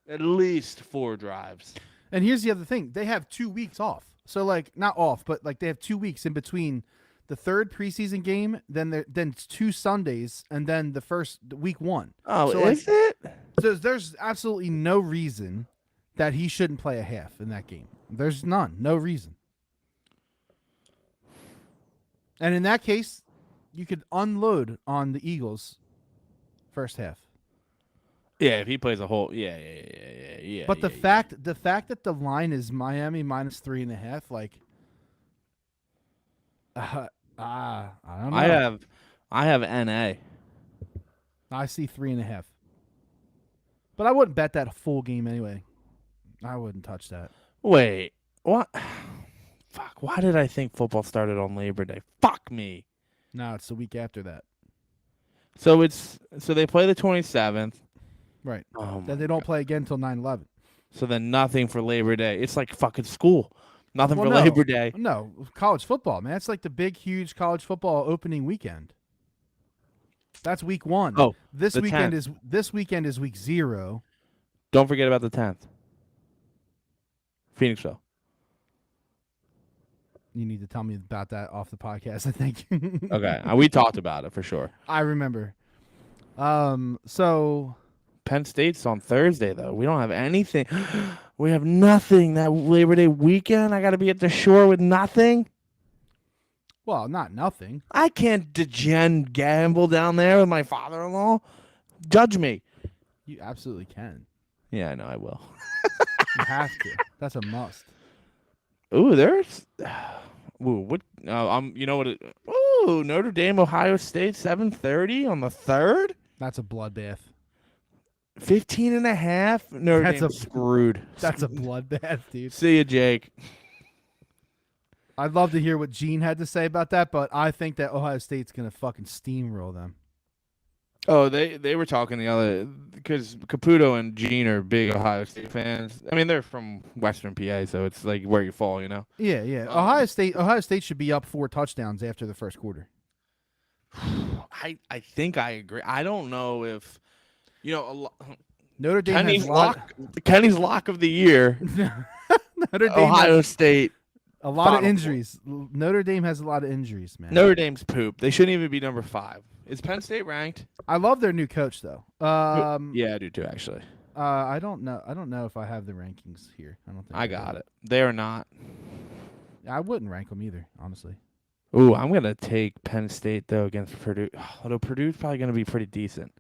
4 drives. And here's the other thing. They have 2 weeks off. So, like, not off, but, like, they have 2 weeks in between the third preseason game, then it's 2 Sundays, and then the first week 1. Oh, so, is it? So there's absolutely no reason that he shouldn't play a half in that game. There's none. No reason. And in that case, you could unload on the Eagles first half. Yeah, if he plays a whole, yeah. But the fact that the line is Miami minus 3.5, like, I don't know. I have NA. I see 3.5. But I wouldn't bet that a full game anyway. I wouldn't touch that. Wait, what? Fuck, why did I think football started on Labor Day? Fuck me. No, it's the week after that. So they play the 27th. Right. Oh Then they don't play again until 9/11. So then nothing for Labor Day. It's like fucking school. Nothing for Labor Day. No, college football, man. It's like the big, huge college football opening weekend. That's week 1. Oh, this the weekend 10th. is week 0. Don't forget about the 10th. Phoenixville. You need to tell me about that off the podcast, I think. Okay, we talked about it for sure. I remember. So Penn State's on Thursday, though. We don't have anything. We have nothing that Labor Day weekend. I got to be at the shore with nothing. Well, not nothing. I can't gamble down there with my father-in-law. Judge me. You absolutely can. Yeah, I know I will. You have to. That's a must. Ooh, there's. Ooh, what? You know what? Ooh, Notre Dame, Ohio State, 7:30 on the 3rd. That's a bloodbath. 15.5. Notre Dame's screwed. That's a bloodbath, dude. See you, Jake. I'd love to hear what Gene had to say about that, but I think that Ohio State's gonna fucking steamroll them. Oh, they were talking the other because Caputo and Gene are big Ohio State fans. I mean, they're from Western PA, so it's like where you fall, you know. Yeah. Ohio State should be up 4 touchdowns after the first quarter. I think I agree. I don't know if Notre Dame Kenny's has lock of the year. Notre Dame Ohio State. A lot of injuries. Notre Dame has a lot of injuries, man. Notre Dame's poop. They shouldn't even be number 5. Is Penn State ranked? I love their new coach, though. Yeah, I do too, actually. I don't know. I don't know if I have the rankings here. I don't think I got it. They are not. I wouldn't rank them either, honestly. Ooh, I'm gonna take Penn State though against Purdue. Although Purdue's probably gonna be pretty decent.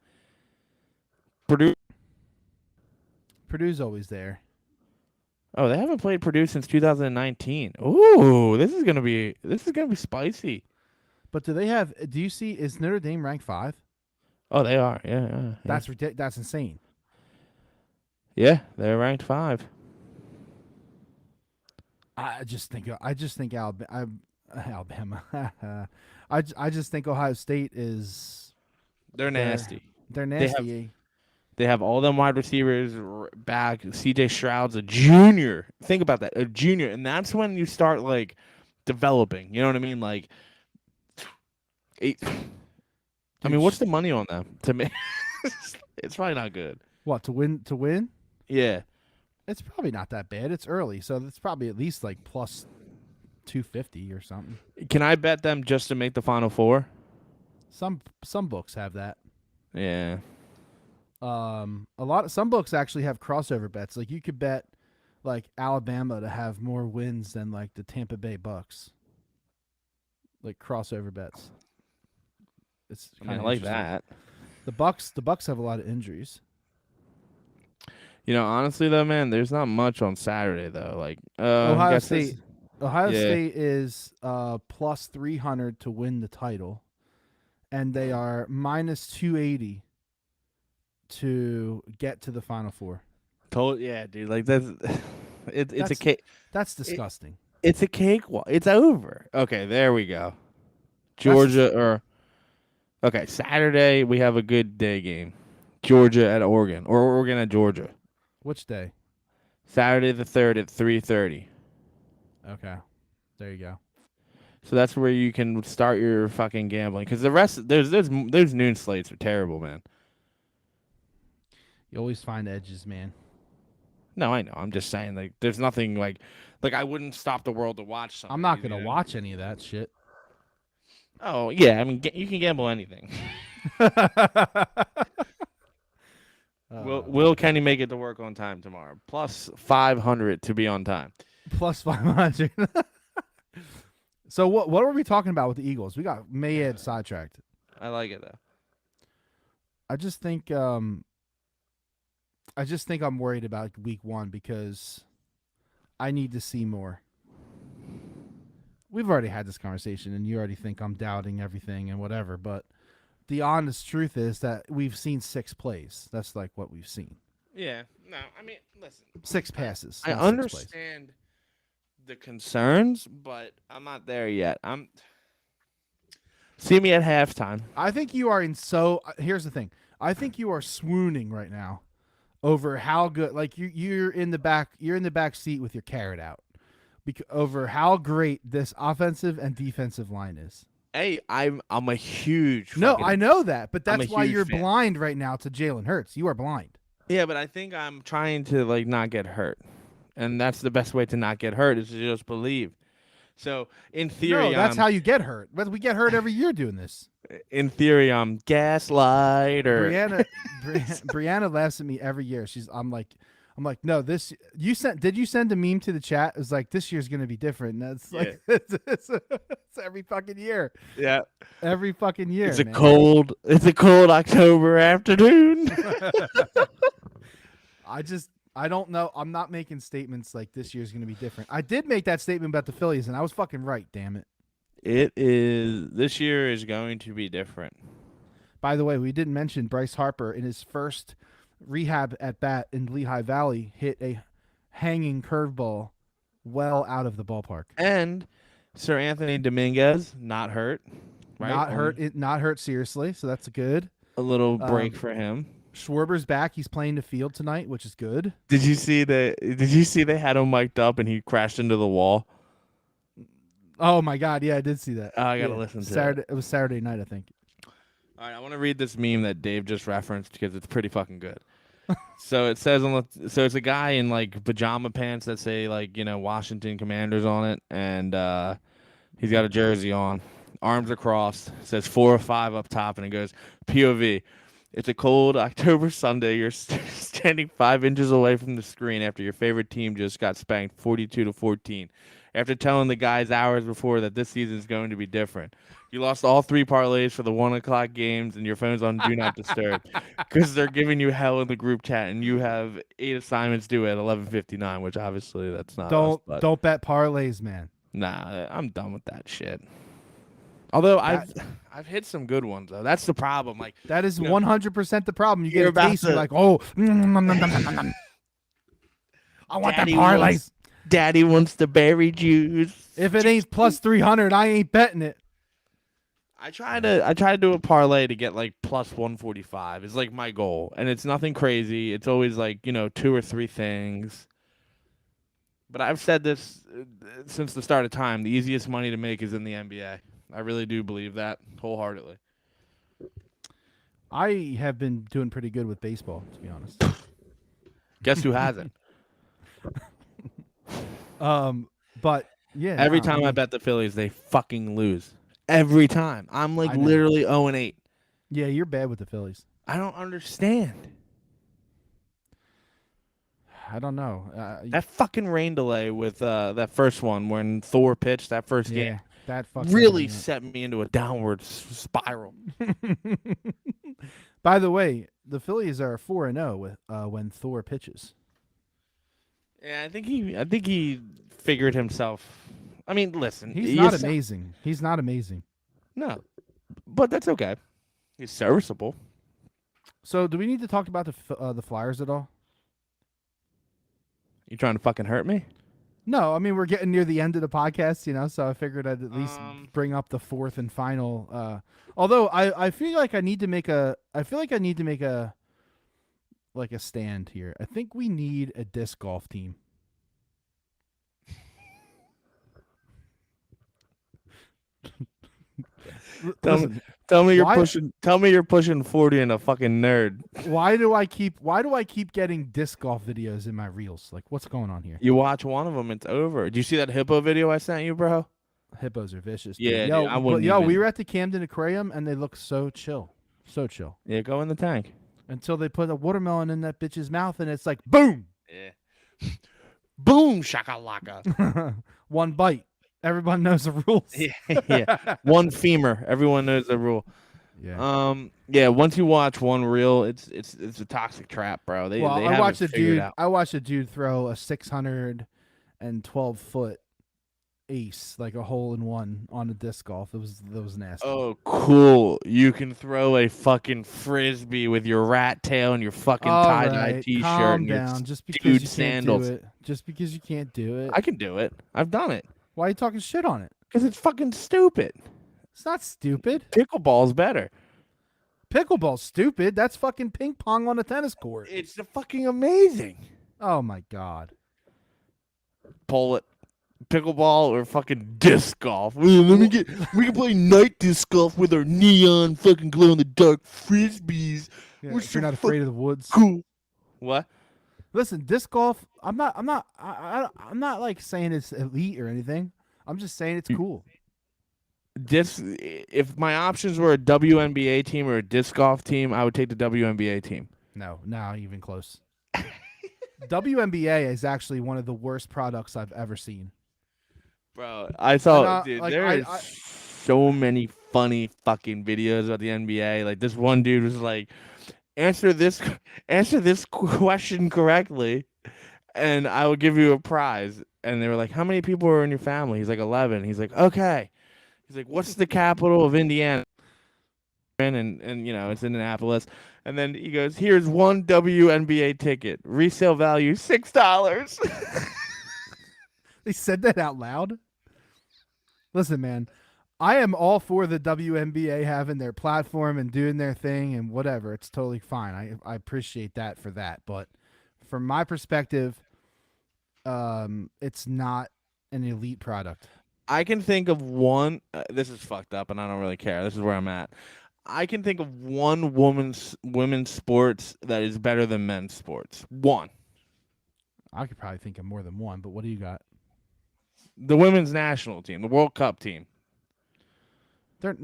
Purdue. Purdue's always there. Oh, they haven't played Purdue since 2019. Ooh, this is gonna be spicy. But do they have? Do you see? Is Notre Dame ranked 5? Oh, they are. Yeah. That's ridiculous. That's insane. Yeah, they're ranked 5. I just think Alabama. I just think Ohio State is They're nasty. they're They have nasty. they have all them wide receivers back. C.J. Stroud's a junior. Think about that, a junior, and that's when you start like developing. You know what I mean? Like, eight, I mean, what's the money on them? To me, it's probably not good. What to win? To win? Yeah. It's probably not that bad. It's early, so it's probably at least like plus 250 or something. Can I bet them just to make the Final Four? Some books have that. Yeah. Some books actually have crossover bets. Like you could bet like Alabama to have more wins than like the Tampa Bay Bucks. Like crossover bets. It's I mean, kind I of like that. The Bucks have a lot of injuries. You know, honestly though, man, there's not much on Saturday though. Like Ohio guess State. this- Ohio Yeah. State is plus 300 to win the title, and they are minus 280 to get to the Final Four. Yeah, dude. Like that's it's a That's- cake. That's disgusting. It's a cakewalk. It's over. Okay, there we go. Georgia okay, Saturday we have a good day game. Georgia at Oregon or Oregon at Georgia. Which day? Saturday the 3rd at 3:30. Okay, there you go. So that's where you can start your fucking gambling because the rest there's noon slates are terrible, man. You always find edges, man. No, I know. I'm just saying like there's nothing like I wouldn't stop the world to watch something. I'm not gonna watch any of that shit. Oh yeah, I mean you can gamble anything. Will Kenny make it to work on time tomorrow? Plus 500 to be on time. Plus 500. So what were we talking about with the Eagles? We got Mayed sidetracked. I like it though. I just think I'm worried about week 1 because I need to see more. We've already had this conversation and you already think I'm doubting everything and whatever, but the honest truth is that we've seen 6 plays. That's like what we've seen. Yeah. No, I mean, listen. 6 passes. I not 6 plays. understand the concerns, but I'm not there yet. See me at halftime. I think you are here's the thing. I think you are swooning right now over how good like you're in the back seat with your carrot out. Over how great this offensive and defensive line is. Hey, I'm a huge No, I know that, but I'm a that's why huge you're fan. blind right now to Jalen Hurts. You are blind. Yeah, but I think I'm trying to like not get hurt. And that's the best way to not get hurt is to just believe. So in theory, No, that's how you get hurt. But we get hurt every year doing this. in theory, I'm gaslight or Brianna laughs at me every year. I'm like, no, did you send a meme to the chat? It's like, this year's going to be different. And it's like, it's every fucking year. Yeah. Every fucking year. It's a cold October afternoon. I don't know. I'm not making statements like this year's going to be different. I did make that statement about the Phillies, and I was fucking right, damn it. This year is going to be different. By the way, we didn't mention Bryce Harper in his first rehab at bat in Lehigh Valley hit a hanging curveball well out of the ballpark. And Sir Anthony Dominguez, not hurt. Right? Not hurt seriously, so that's good. A little break for him. Schwarber's back. He's playing the field tonight, which is good. Did you see they had him mic'd up and he crashed into the wall? Oh my god, yeah, I did see that. I gotta listen to Saturday. It was Saturday night, I think. All right, I want to read this meme that Dave just referenced because it's pretty fucking good. So it says so it's a guy in like pajama pants that say like Washington Commanders on it, and he's got a jersey on, arms are crossed, says 4 or 5 up top, and it goes POV. It's a cold October Sunday. You're standing 5 inches away from the screen after your favorite team just got spanked 42-14, after telling the guys hours before that this season is going to be different. You lost all 3 parlays for the 1 o'clock games, and your phone's on Do Not Disturb because they're giving you hell in the group chat, and you have 8 assignments due at 11:59, which obviously that's not us. But Don't bet parlays, man. nah, I'm done with that shit. Although That- I've hit some good ones though. That's the problem. Like That is you know, 100% the problem. You you're get a about taste, you're to- like, oh, I want that Daddy parlays. wants- Daddy wants the berry juice. If it ain't plus 300, I ain't betting it. I try to do a parlay to get like plus 145 is like my goal, and it's nothing crazy. It's always like 2 or 3 things. But I've said this since the start of time. The easiest money to make is in the NBA. I really do believe that wholeheartedly. I have been doing pretty good with baseball, to be honest. Guess who hasn't? But yeah, Every no, time I mean, bet the Phillies, they fucking lose. Every time. I'm like I know. literally 0-8. yeah, you're bad with the Phillies. I don't understand. I don't know. That fucking rain delay with that first one when Thor pitched that first yeah, game that fucks really everything set me into a downward spiral. up. By the way, the Phillies are 4-0 with when Thor pitches. Yeah, I think he figured himself. I mean, listen, He's not amazing. He's not amazing. No, but that's okay. He's serviceable. So, do we need to talk about the Flyers at all? You trying to fucking hurt me? No, I mean we're getting near the end of the podcast, so I figured I'd at least bring up the fourth and final. Although I feel like I need to make a like a stand here. I think we need a disc golf team. Tell me you're why- pushing. Tell me you're pushing 40 and a fucking nerd. Why do I keep getting disc golf videos in my reels? Like, what's going on here? You watch one of them, it's over. Did you see that hippo video I sent you, bro? Hippos are vicious. Dude. Yeah, yo, dude, I wouldn't we even- were at the Camden Aquarium and they look so chill, Yeah, go in the tank. until they put a watermelon in that bitch's mouth and it's like boom, Yeah. Boom, shakalaka. one bite. Everyone knows the rules. Yeah. One femur. Everyone knows the rule. Yeah. Yeah. Once you watch one reel, it's a toxic trap, bro. They Well, they I haven't watched a figured dude. out. I watched a dude throw a 612-foot ace, like a hole in one on a disc golf. That was nasty. Oh, cool! You can throw a fucking frisbee with your rat tail and your fucking All tie-dye right, t-shirt calm and your down. Just because dude you can't sandals. do it. Just because you can't do it. I can do it. I've done it Why are you talking shit on it? because it's fucking stupid. It's not stupid. Pickleball's better. Pickleball's stupid. That's fucking ping pong on a tennis court. It's fucking amazing. Oh my god. Pull it. Pickleball or fucking disc golf. We can play night disc golf with our neon fucking glow in the dark frisbees. Yeah, We're if so you're not afraid of the woods. Cool. What? Listen, disc golf. I'm not like saying it's elite or anything. I'm just saying it's cool. If my options were a WNBA team or a disc golf team, I would take the WNBA team. No, not even close. WNBA is actually one of the worst products I've ever seen. Bro, I saw, And, dude, like, there is so many funny fucking videos about the NBA. Like this one dude was like, answer this question correctly, and I will give you a prize. And they were like, how many people are in your family? He's like 11. He's like, okay. He's like, what's the capital of Indiana? And it's Indianapolis. And then he goes, here's one WNBA ticket, resale value $6. They said that out loud. Listen, man, I am all for the WNBA having their platform and doing their thing and whatever. It's totally fine. I appreciate that for that. But from my perspective, it's not an elite product. I can think of one. This is fucked up, and I don't really care. This is where I'm at. I can think of one women's sports that is better than men's sports. One. I could probably think of more than one, but what do you got? The women's national team, the World Cup team. That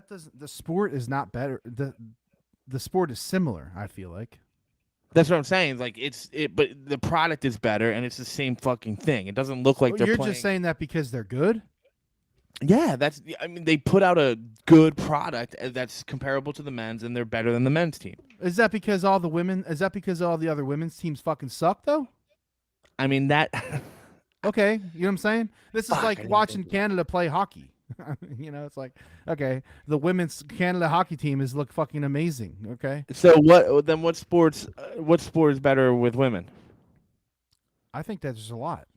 doesn't. The sport is not better. The sport is similar. I feel like. That's what I'm saying. Like but the product is better, and it's the same fucking thing. It doesn't look like Oh, they're you're just playing. saying that because they're good? Yeah, that's. I mean, they put out a good product that's comparable to the men's, and they're better than the men's team. Is that because all the women? Is that because all the other women's teams fucking suck though? I mean that. Okay, you know what I'm saying? This is Fuck, like I didn't watching think of that. Canada play hockey. It's like, okay, the women's Canada hockey team is look fucking amazing. Okay, So what? Then what sports? What sport is better with women? I think that there's a lot,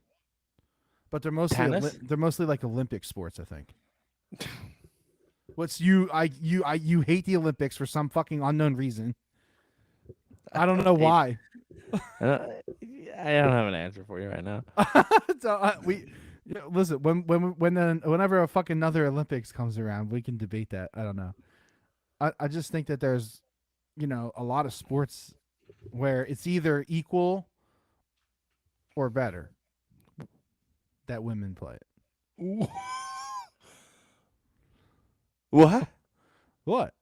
but Tennis. they're mostly like Olympic sports. I think. What's you hate the Olympics for some fucking unknown reason. I don't know Hey, why. I don't, I don't have an answer for you right now. So listen whenever a fucking another Olympics comes around, we can debate that. I don't know. I just think that there's a lot of sports where it's either equal or better that women play it. What? What?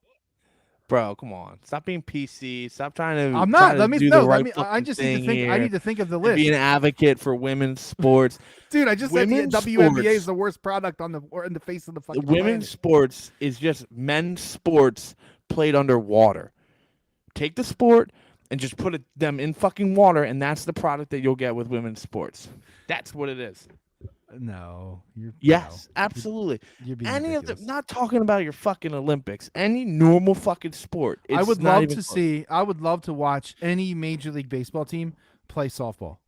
Bro, come on. Stop being PC. Stop trying I'm to not. do the right I fucking just need to thing think. I here need to think of the and be list, an advocate for women's sports. dude. I just said the Women's WNBA is sports. the worst product in the face of the fucking Women's planet. sports is just men's sports played underwater. Take the sport and just put them in fucking water, and that's the product that you'll get with women's sports. That's what it is. No, Yes, absolutely. you're being Any of the ridiculous. not talking about your fucking Olympics. Any normal fucking sport. It's not even close. I would love to watch any Major League Baseball team play softball,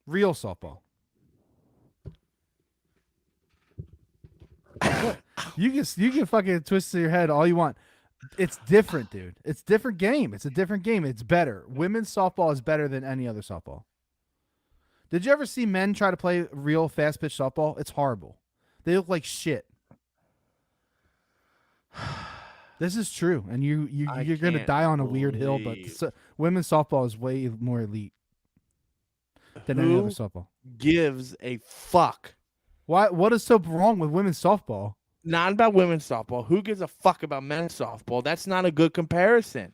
real softball. What? You can fucking twist your head all you want. It's different, dude. It's a different game. It's a different game. It's better. Women's softball is better than any other softball. Did you ever see men try to play real fast pitch softball? It's horrible. They look like shit. This is true, and I you're gonna can't die on a weird hill. But believe women's softball is way more elite than any other who softball. gives a fuck. Why? What is so wrong with women's softball? Not about women's softball. Who gives a fuck about men's softball? That's not a good comparison.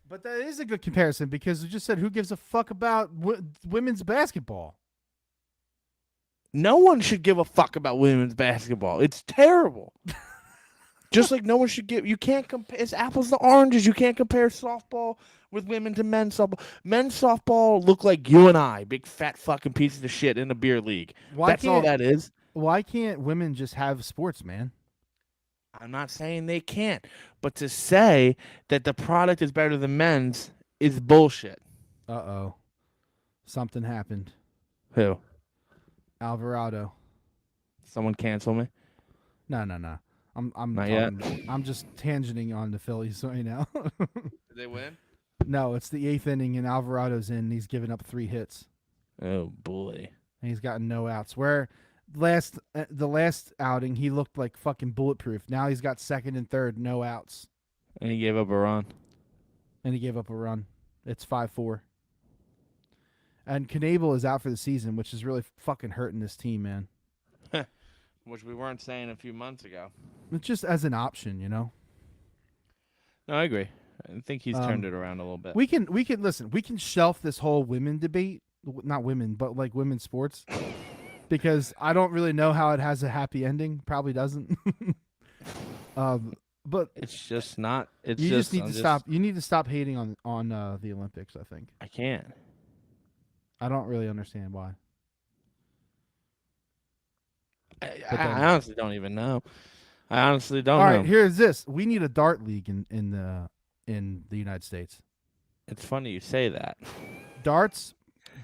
But that is a good comparison because you just said who gives a fuck about women's basketball. No one should give a fuck about women's basketball. It's terrible. Just like no one should give. You can't compare. It's apples to oranges. You can't compare softball with women to men's softball. Men's softball look like you and I, big fat fucking pieces of shit in a beer league. That's all that is. Why can't women just have sports, man? I'm not saying they can't, but to say that the product is better than men's is bullshit. Uh-oh. Something happened. Who? Alvarado. Someone cancel me? No. Not yet. I'm just tangenting on the Phillies right now. Did they win? No, it's the 8th inning and Alvarado's in. And he's given up 3 hits. Oh boy. And he's gotten no outs. Where the last outing he looked like fucking bulletproof. Now he's got second and third, no outs. And he gave up a run. And he gave up a run. It's 5-4. And Knable is out for the season, which is really fucking hurting this team, man. Which we weren't saying a few months ago. It's just as an option, you know. No, I agree. I think he's turned it around a little bit. We can listen. We can shelf this whole women debate, not women, but like women's sports, because I don't really know how it has a happy ending. Probably doesn't. But It's just not. It's you just need to stop. You need to stop hating on the Olympics. I think. I can't. I don't really understand why. I honestly don't even know. I honestly don't All know. right, here's this. We need a dart league in the United States. It's funny you say that. Darts.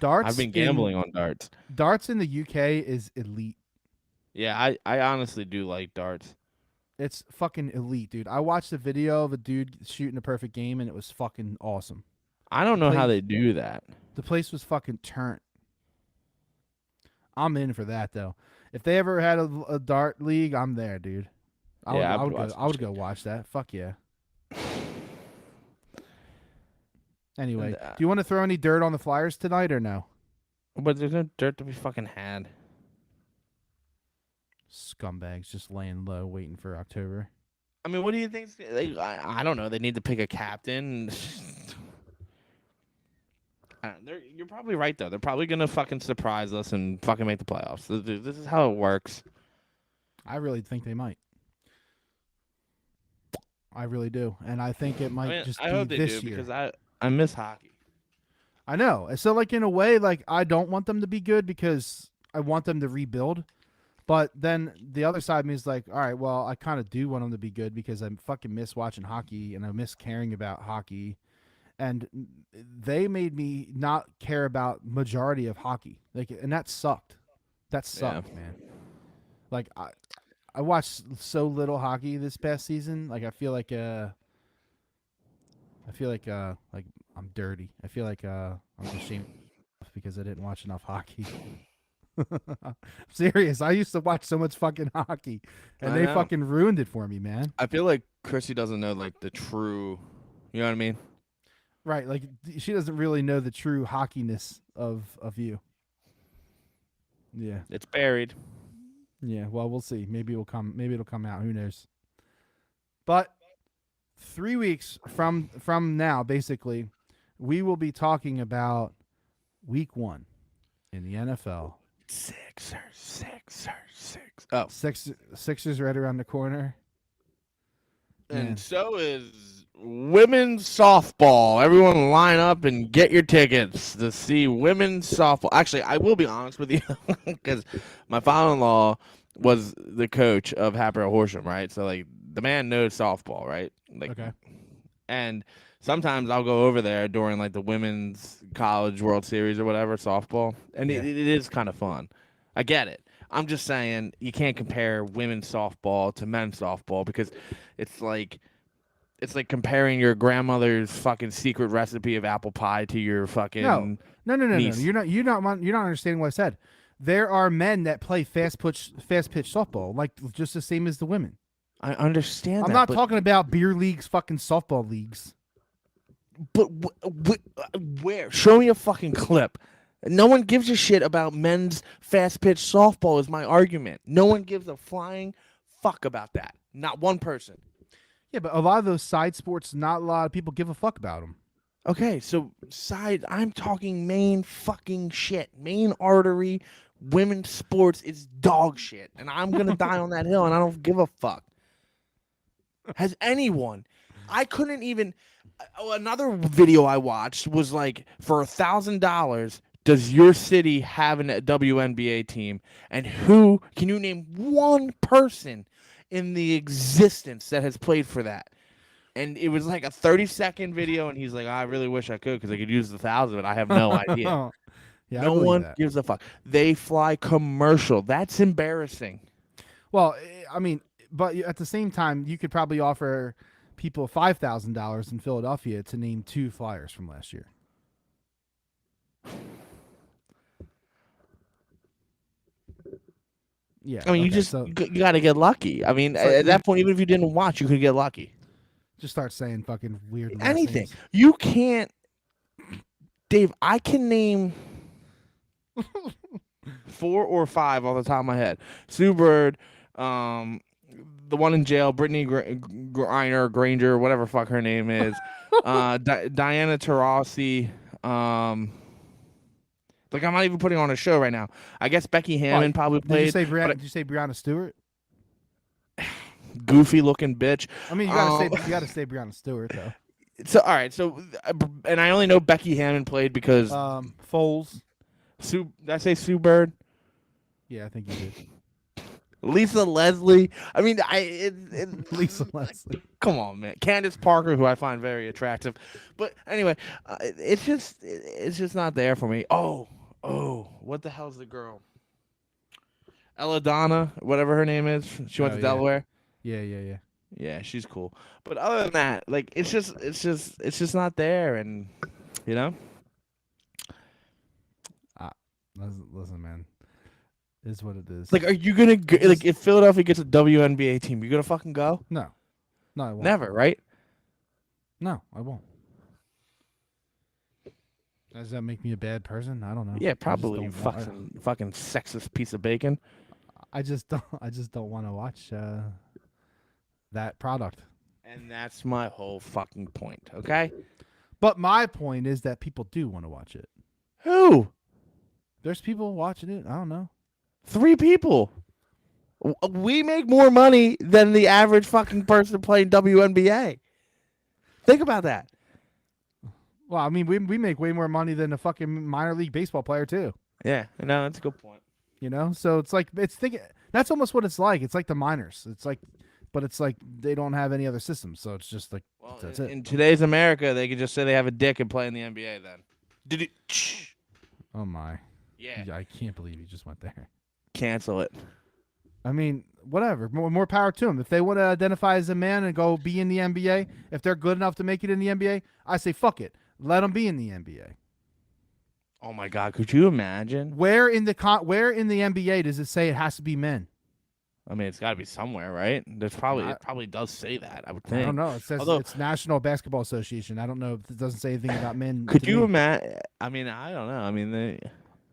I've been gambling on darts. Darts in the UK is elite. Yeah, I honestly do like darts. It's fucking elite, dude. I watched a video of a dude shooting a perfect game, and it was fucking awesome. I don't know how they do that. The place was fucking turned. I'm in for that though. If they ever had a dart league, I'm there, dude. I would go watch that. Fuck yeah. Anyway, do you want to throw any dirt on the Flyers tonight or no? But there's no dirt to be fucking had. Scumbags just laying low, waiting for October. I mean, what do you think? I don't know. They need to pick a captain. You're probably right though. They're probably gonna fucking surprise us and fucking make the playoffs. This is how it works. I really think they might. I really do, and I think it I might mean, just I be hope they do this year. because I miss hockey. I know. So, like, in a way, like, I don't want them to be good because I want them to rebuild. But then the other side of me is like, all right, well, I kind of do want them to be good because I fucking miss watching hockey and I miss caring about hockey. And they made me not care about majority of hockey. Like, and that sucked. That Yeah. sucked, man. Like, I watched so little hockey this past season. Like, I feel like I'm dirty. I feel like I'm ashamed because I didn't watch enough hockey. I'm serious. I used to watch so much fucking hockey, and I they know. fucking ruined it for me, man. I feel like Chrissy doesn't know like the true. You know what I mean? Right, like she doesn't really know the true hockeyness of you. Yeah, It's buried. yeah. Well, we'll see. Maybe it'll come. Maybe it'll come out. Who knows? But 3 weeks from now, basically, we will be talking about week 1 in the NFL. Sixers. Oh, Sixers right around the corner. and Man, so is women's softball. Everyone line up and get your tickets to see women's softball. Actually, I will be honest with you because my father-in-law was the coach of Haverhill Horsham, right? So like the man knows softball, right? Like, okay. and sometimes I'll go over there during like the women's college World Series or whatever softball, and Yeah. it is kind of fun. I get it. I'm just saying you can't compare women's softball to men's softball because it's like comparing your grandmother's fucking secret recipe of apple pie to your No, fucking no. niece. You're not understanding what I said. There are men that play fast pitch softball, like just the same as the women. I understand I'm that, not talking about beer leagues, fucking softball leagues. but where? Show me a fucking clip. No one gives a shit about men's fast pitch softball. Is my argument. No one gives a flying fuck about that. Not one person. Yeah, but a lot of those side sports, not a lot of people give a fuck about them. Okay, so I'm talking main fucking shit. Main artery, women's sports is dog shit. And I'm going to die on that hill and I don't give a fuck. Has anyone? I couldn't even. Another video I watched was like, for $1,000, does your city have a WNBA team? And who can you name one person in the existence that has played for that? And it was like a 30-second video, and he's like, I really wish I could because I could use the 1,000, but I have no idea. Yeah, I No believe one that. gives a fuck. They fly commercial. That's embarrassing. Well, I mean, but at the same time, you could probably offer people $5,000 in Philadelphia to name 2 Flyers from last year. Yeah, I mean, okay, so you got to get lucky. I mean, so at that point, even if you didn't watch, you could get lucky. just start saying fucking weird last Anything. names. You can't, Dave. I can name 4 or 5 off the top of my head. Sue Bird, the one in jail, Brittany Granger, whatever fuck her name is, Diana Taurasi. Like I'm not even putting on a show right now. I guess Becky Hammond probably Did you played. say but Did you say Brianna Stewart? goofy looking bitch. I mean, you gotta say Brianna Stewart though. So all right, so and I only know Becky Hammond played because Foles. Sue. Did I say Sue Bird? Yeah, I think you did. Lisa Leslie. I mean, Lisa Leslie. Come on, man. Candace Parker, who I find very attractive, but anyway, it's just not there for me. Oh, what the hell's the girl? Elladonna, whatever her name is. She went to Delaware. Yeah. Yeah, she's cool. But other than that, like it's just not there, and you know. Listen, man. It is what it is. Like, are you gonna like if Philadelphia gets a WNBA team, you gonna fucking go? No, I won't. Never, right? No, I won't. Does that make me a bad person? I don't know. Yeah, probably. You fucking sexist piece of bacon. I just don't want to watch that product. And that's my whole fucking point. Okay. But my point is that people do want to watch it. Who? There's people watching it. I don't know. 3 people. We make more money than the average fucking person playing WNBA. Think about that. Well, I mean, we make way more money than a fucking minor league baseball player too. Yeah, no, that's a good point. You know, so it's like that's almost what it's like. It's like the minors. It's like, but it's like they don't have any other systems, so it's just like that's it. In today's America, they could just say they have a dick and play in the NBA. Then, did it? Oh my! Yeah, I can't believe you just went there. cancel it. I mean, whatever. More power to them. If they want to identify as a man and go be in the NBA, if they're good enough to make it in the NBA, I say fuck it. Let them be in the NBA. Oh my God, could you imagine? Where in the NBA does it say it has to be men? I mean, it's got to be somewhere, right? It probably does say that. I would think. I don't know. It says it's National Basketball Association. I don't know if it doesn't say anything about men. Could you imagine? I mean, I don't know. I mean,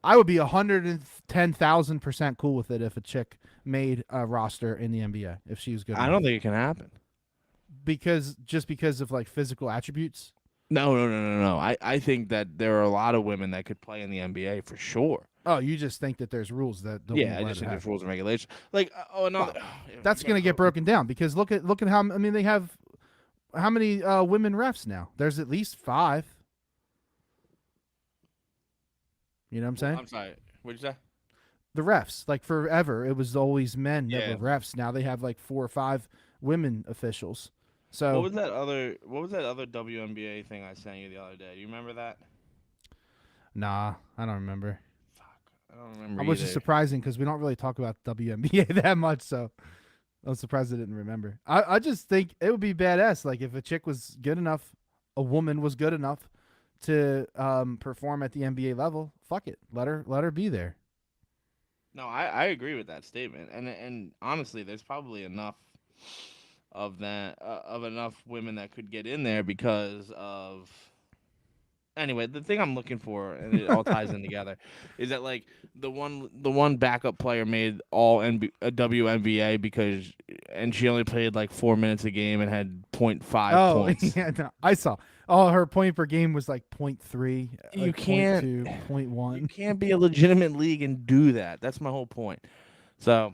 I would be 110,000% cool with it if a chick made a roster in the NBA if she was good. I don't think it can happen. Because of like physical attributes. No. I think that there are a lot of women that could play in the NBA for sure. Oh, you just think that there's rules that don't I just think there's rules and regulations. Like, that's going to get broken down because look at how they have how many women refs now? There's at least 5. You know what I'm saying? I'm sorry. What'd you say? The refs, like forever, it was always men that Yeah. were refs. Now they have like 4 or 5 women officials. So What was that other WNBA thing I sent you the other day? You remember that? Nah, I don't remember. I don't remember. Which is surprising because we don't really talk about WNBA that much. So I'm surprised I didn't remember. I just think it would be badass. Like if a chick was good enough, a woman was good enough to perform at the NBA level. Fuck it, let her be there. No, I agree with that statement, and honestly, there's probably enough of that of enough women that could get in there because of. Anyway, the thing I'm looking for, and it all ties in together, is that like the one backup player made all WNBA because, and she only played like 4 minutes a game and had 0.5 points. Yeah, no, I saw. Oh, her point per game was like 0.3. You like can't 0.2, 0.1. You can't be a legitimate league and do that. That's my whole point. So,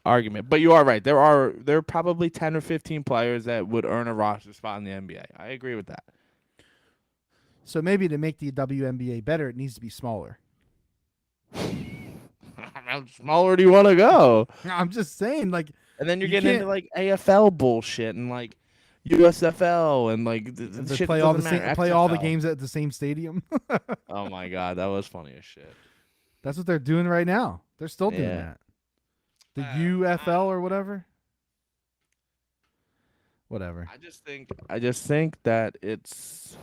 argument. But you are right. There are probably 10 or 15 players that would earn a roster spot in the NBA. I agree with that. So maybe to make the WNBA better, it needs to be smaller. How smaller do you want to go? I'm just saying, like, and then you're getting into like AFL bullshit and like USFL and like shit play all the games at the same stadium. Oh my God, that was funny as shit. That's what they're doing right now. They're still doing that. The UFL or whatever. Whatever. I just think that it's,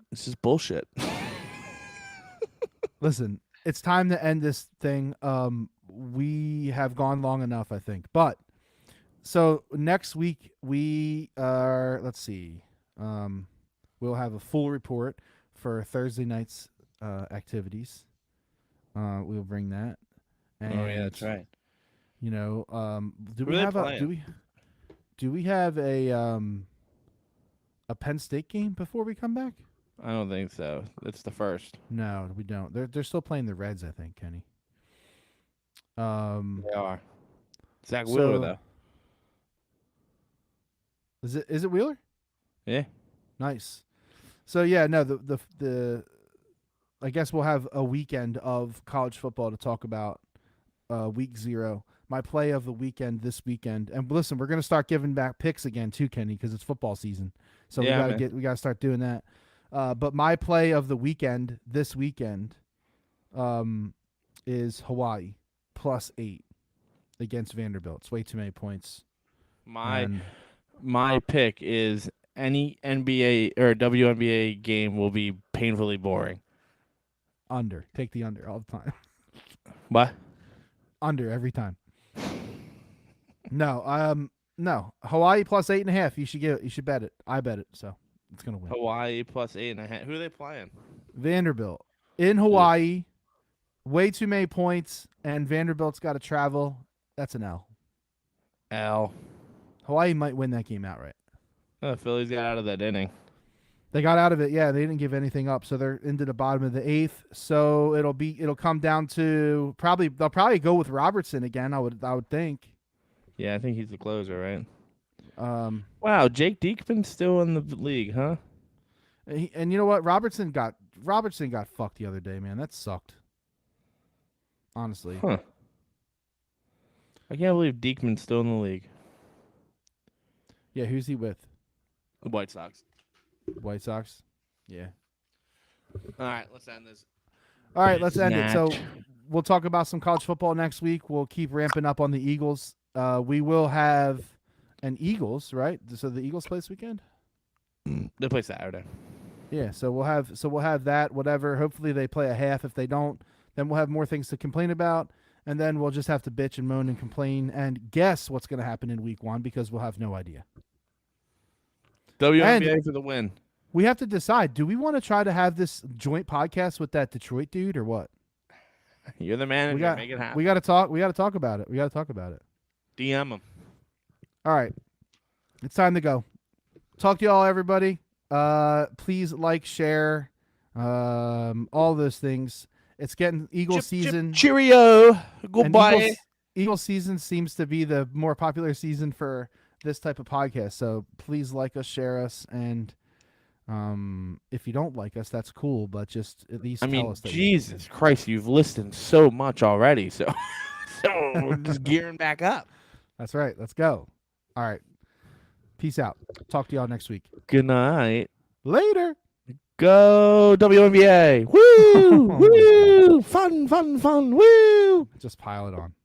this is bullshit. Listen, it's time to end this thing. We have gone long enough, I think. But so next week we are. Let's see. We'll have a full report for Thursday night's activities. We'll bring that. And, oh yeah, that's right. Do we have a Penn State game before we come back? I don't think so. It's the first. No, we don't. They're still playing the Reds, I think, Kenny. They are. Zach Wheeler though. Is it Wheeler? Yeah. Nice. So yeah, no, the I guess we'll have a weekend of college football to talk about. Week 0. My play of the weekend this weekend. And listen, we're gonna start giving back picks again too, Kenny, because it's football season. So we gotta start doing that. But my play of the weekend this weekend is Hawaii +8 against Vanderbilt. It's way too many points. My pick is any NBA or WNBA game will be painfully boring. Under. Take the under all the time. What? Under every time. No. Hawaii +8.5. You should bet it. I bet it. So it's gonna win. Hawaii +8.5. Who are they playing? Vanderbilt in Hawaii. Way too many points, and Vanderbilt's got to travel. That's an L. L. Hawaii might win that game outright. Oh, the Phillies got out of that inning. They got out of it. Yeah, they didn't give anything up, so they're into the bottom of the 8th. So it'll come down to they'll probably go with Robertson again. I would think. Yeah, I think he's the closer, right? Wow, Jake Diekman's still in the league, huh? And you know what? Robertson got fucked the other day, man. That sucked. Honestly. Huh. I can't believe Diekman's still in the league. Yeah, who's he with? The White Sox. White Sox? Yeah. All right, let's end this. All right, let's end it. So Snatch. we'll talk about some college football next week. We'll keep ramping up on the Eagles. We will have an Eagles, right? So the Eagles play this weekend? They play Saturday. Yeah, so we'll have that, whatever. Hopefully they play a half. If they don't, then we'll have more things to complain about. And then we'll just have to bitch and moan and complain and guess what's going to happen in week 1 because we'll have no idea. WNBA for the win. We have to decide, do we want to try to have this joint podcast with that Detroit dude or what? You're the manager. Make it happen. We got to talk about it. DM him. All right. It's time to go. Talk to y'all, everybody. Please like, share, all those things. It's getting Eagle season. Cheerio. Goodbye. Eagle season seems to be the more popular season for this type of podcast. So please like us, share us, and if you don't like us, that's cool. But just at least tell us that. Jesus Christ, you've listened so much already. So we're just gearing back up. That's right. Let's go. All right. Peace out. Talk to y'all next week. Good night. Later. Go WNBA. Woo! Woo! Fun, fun, fun. Woo! Just pile it on.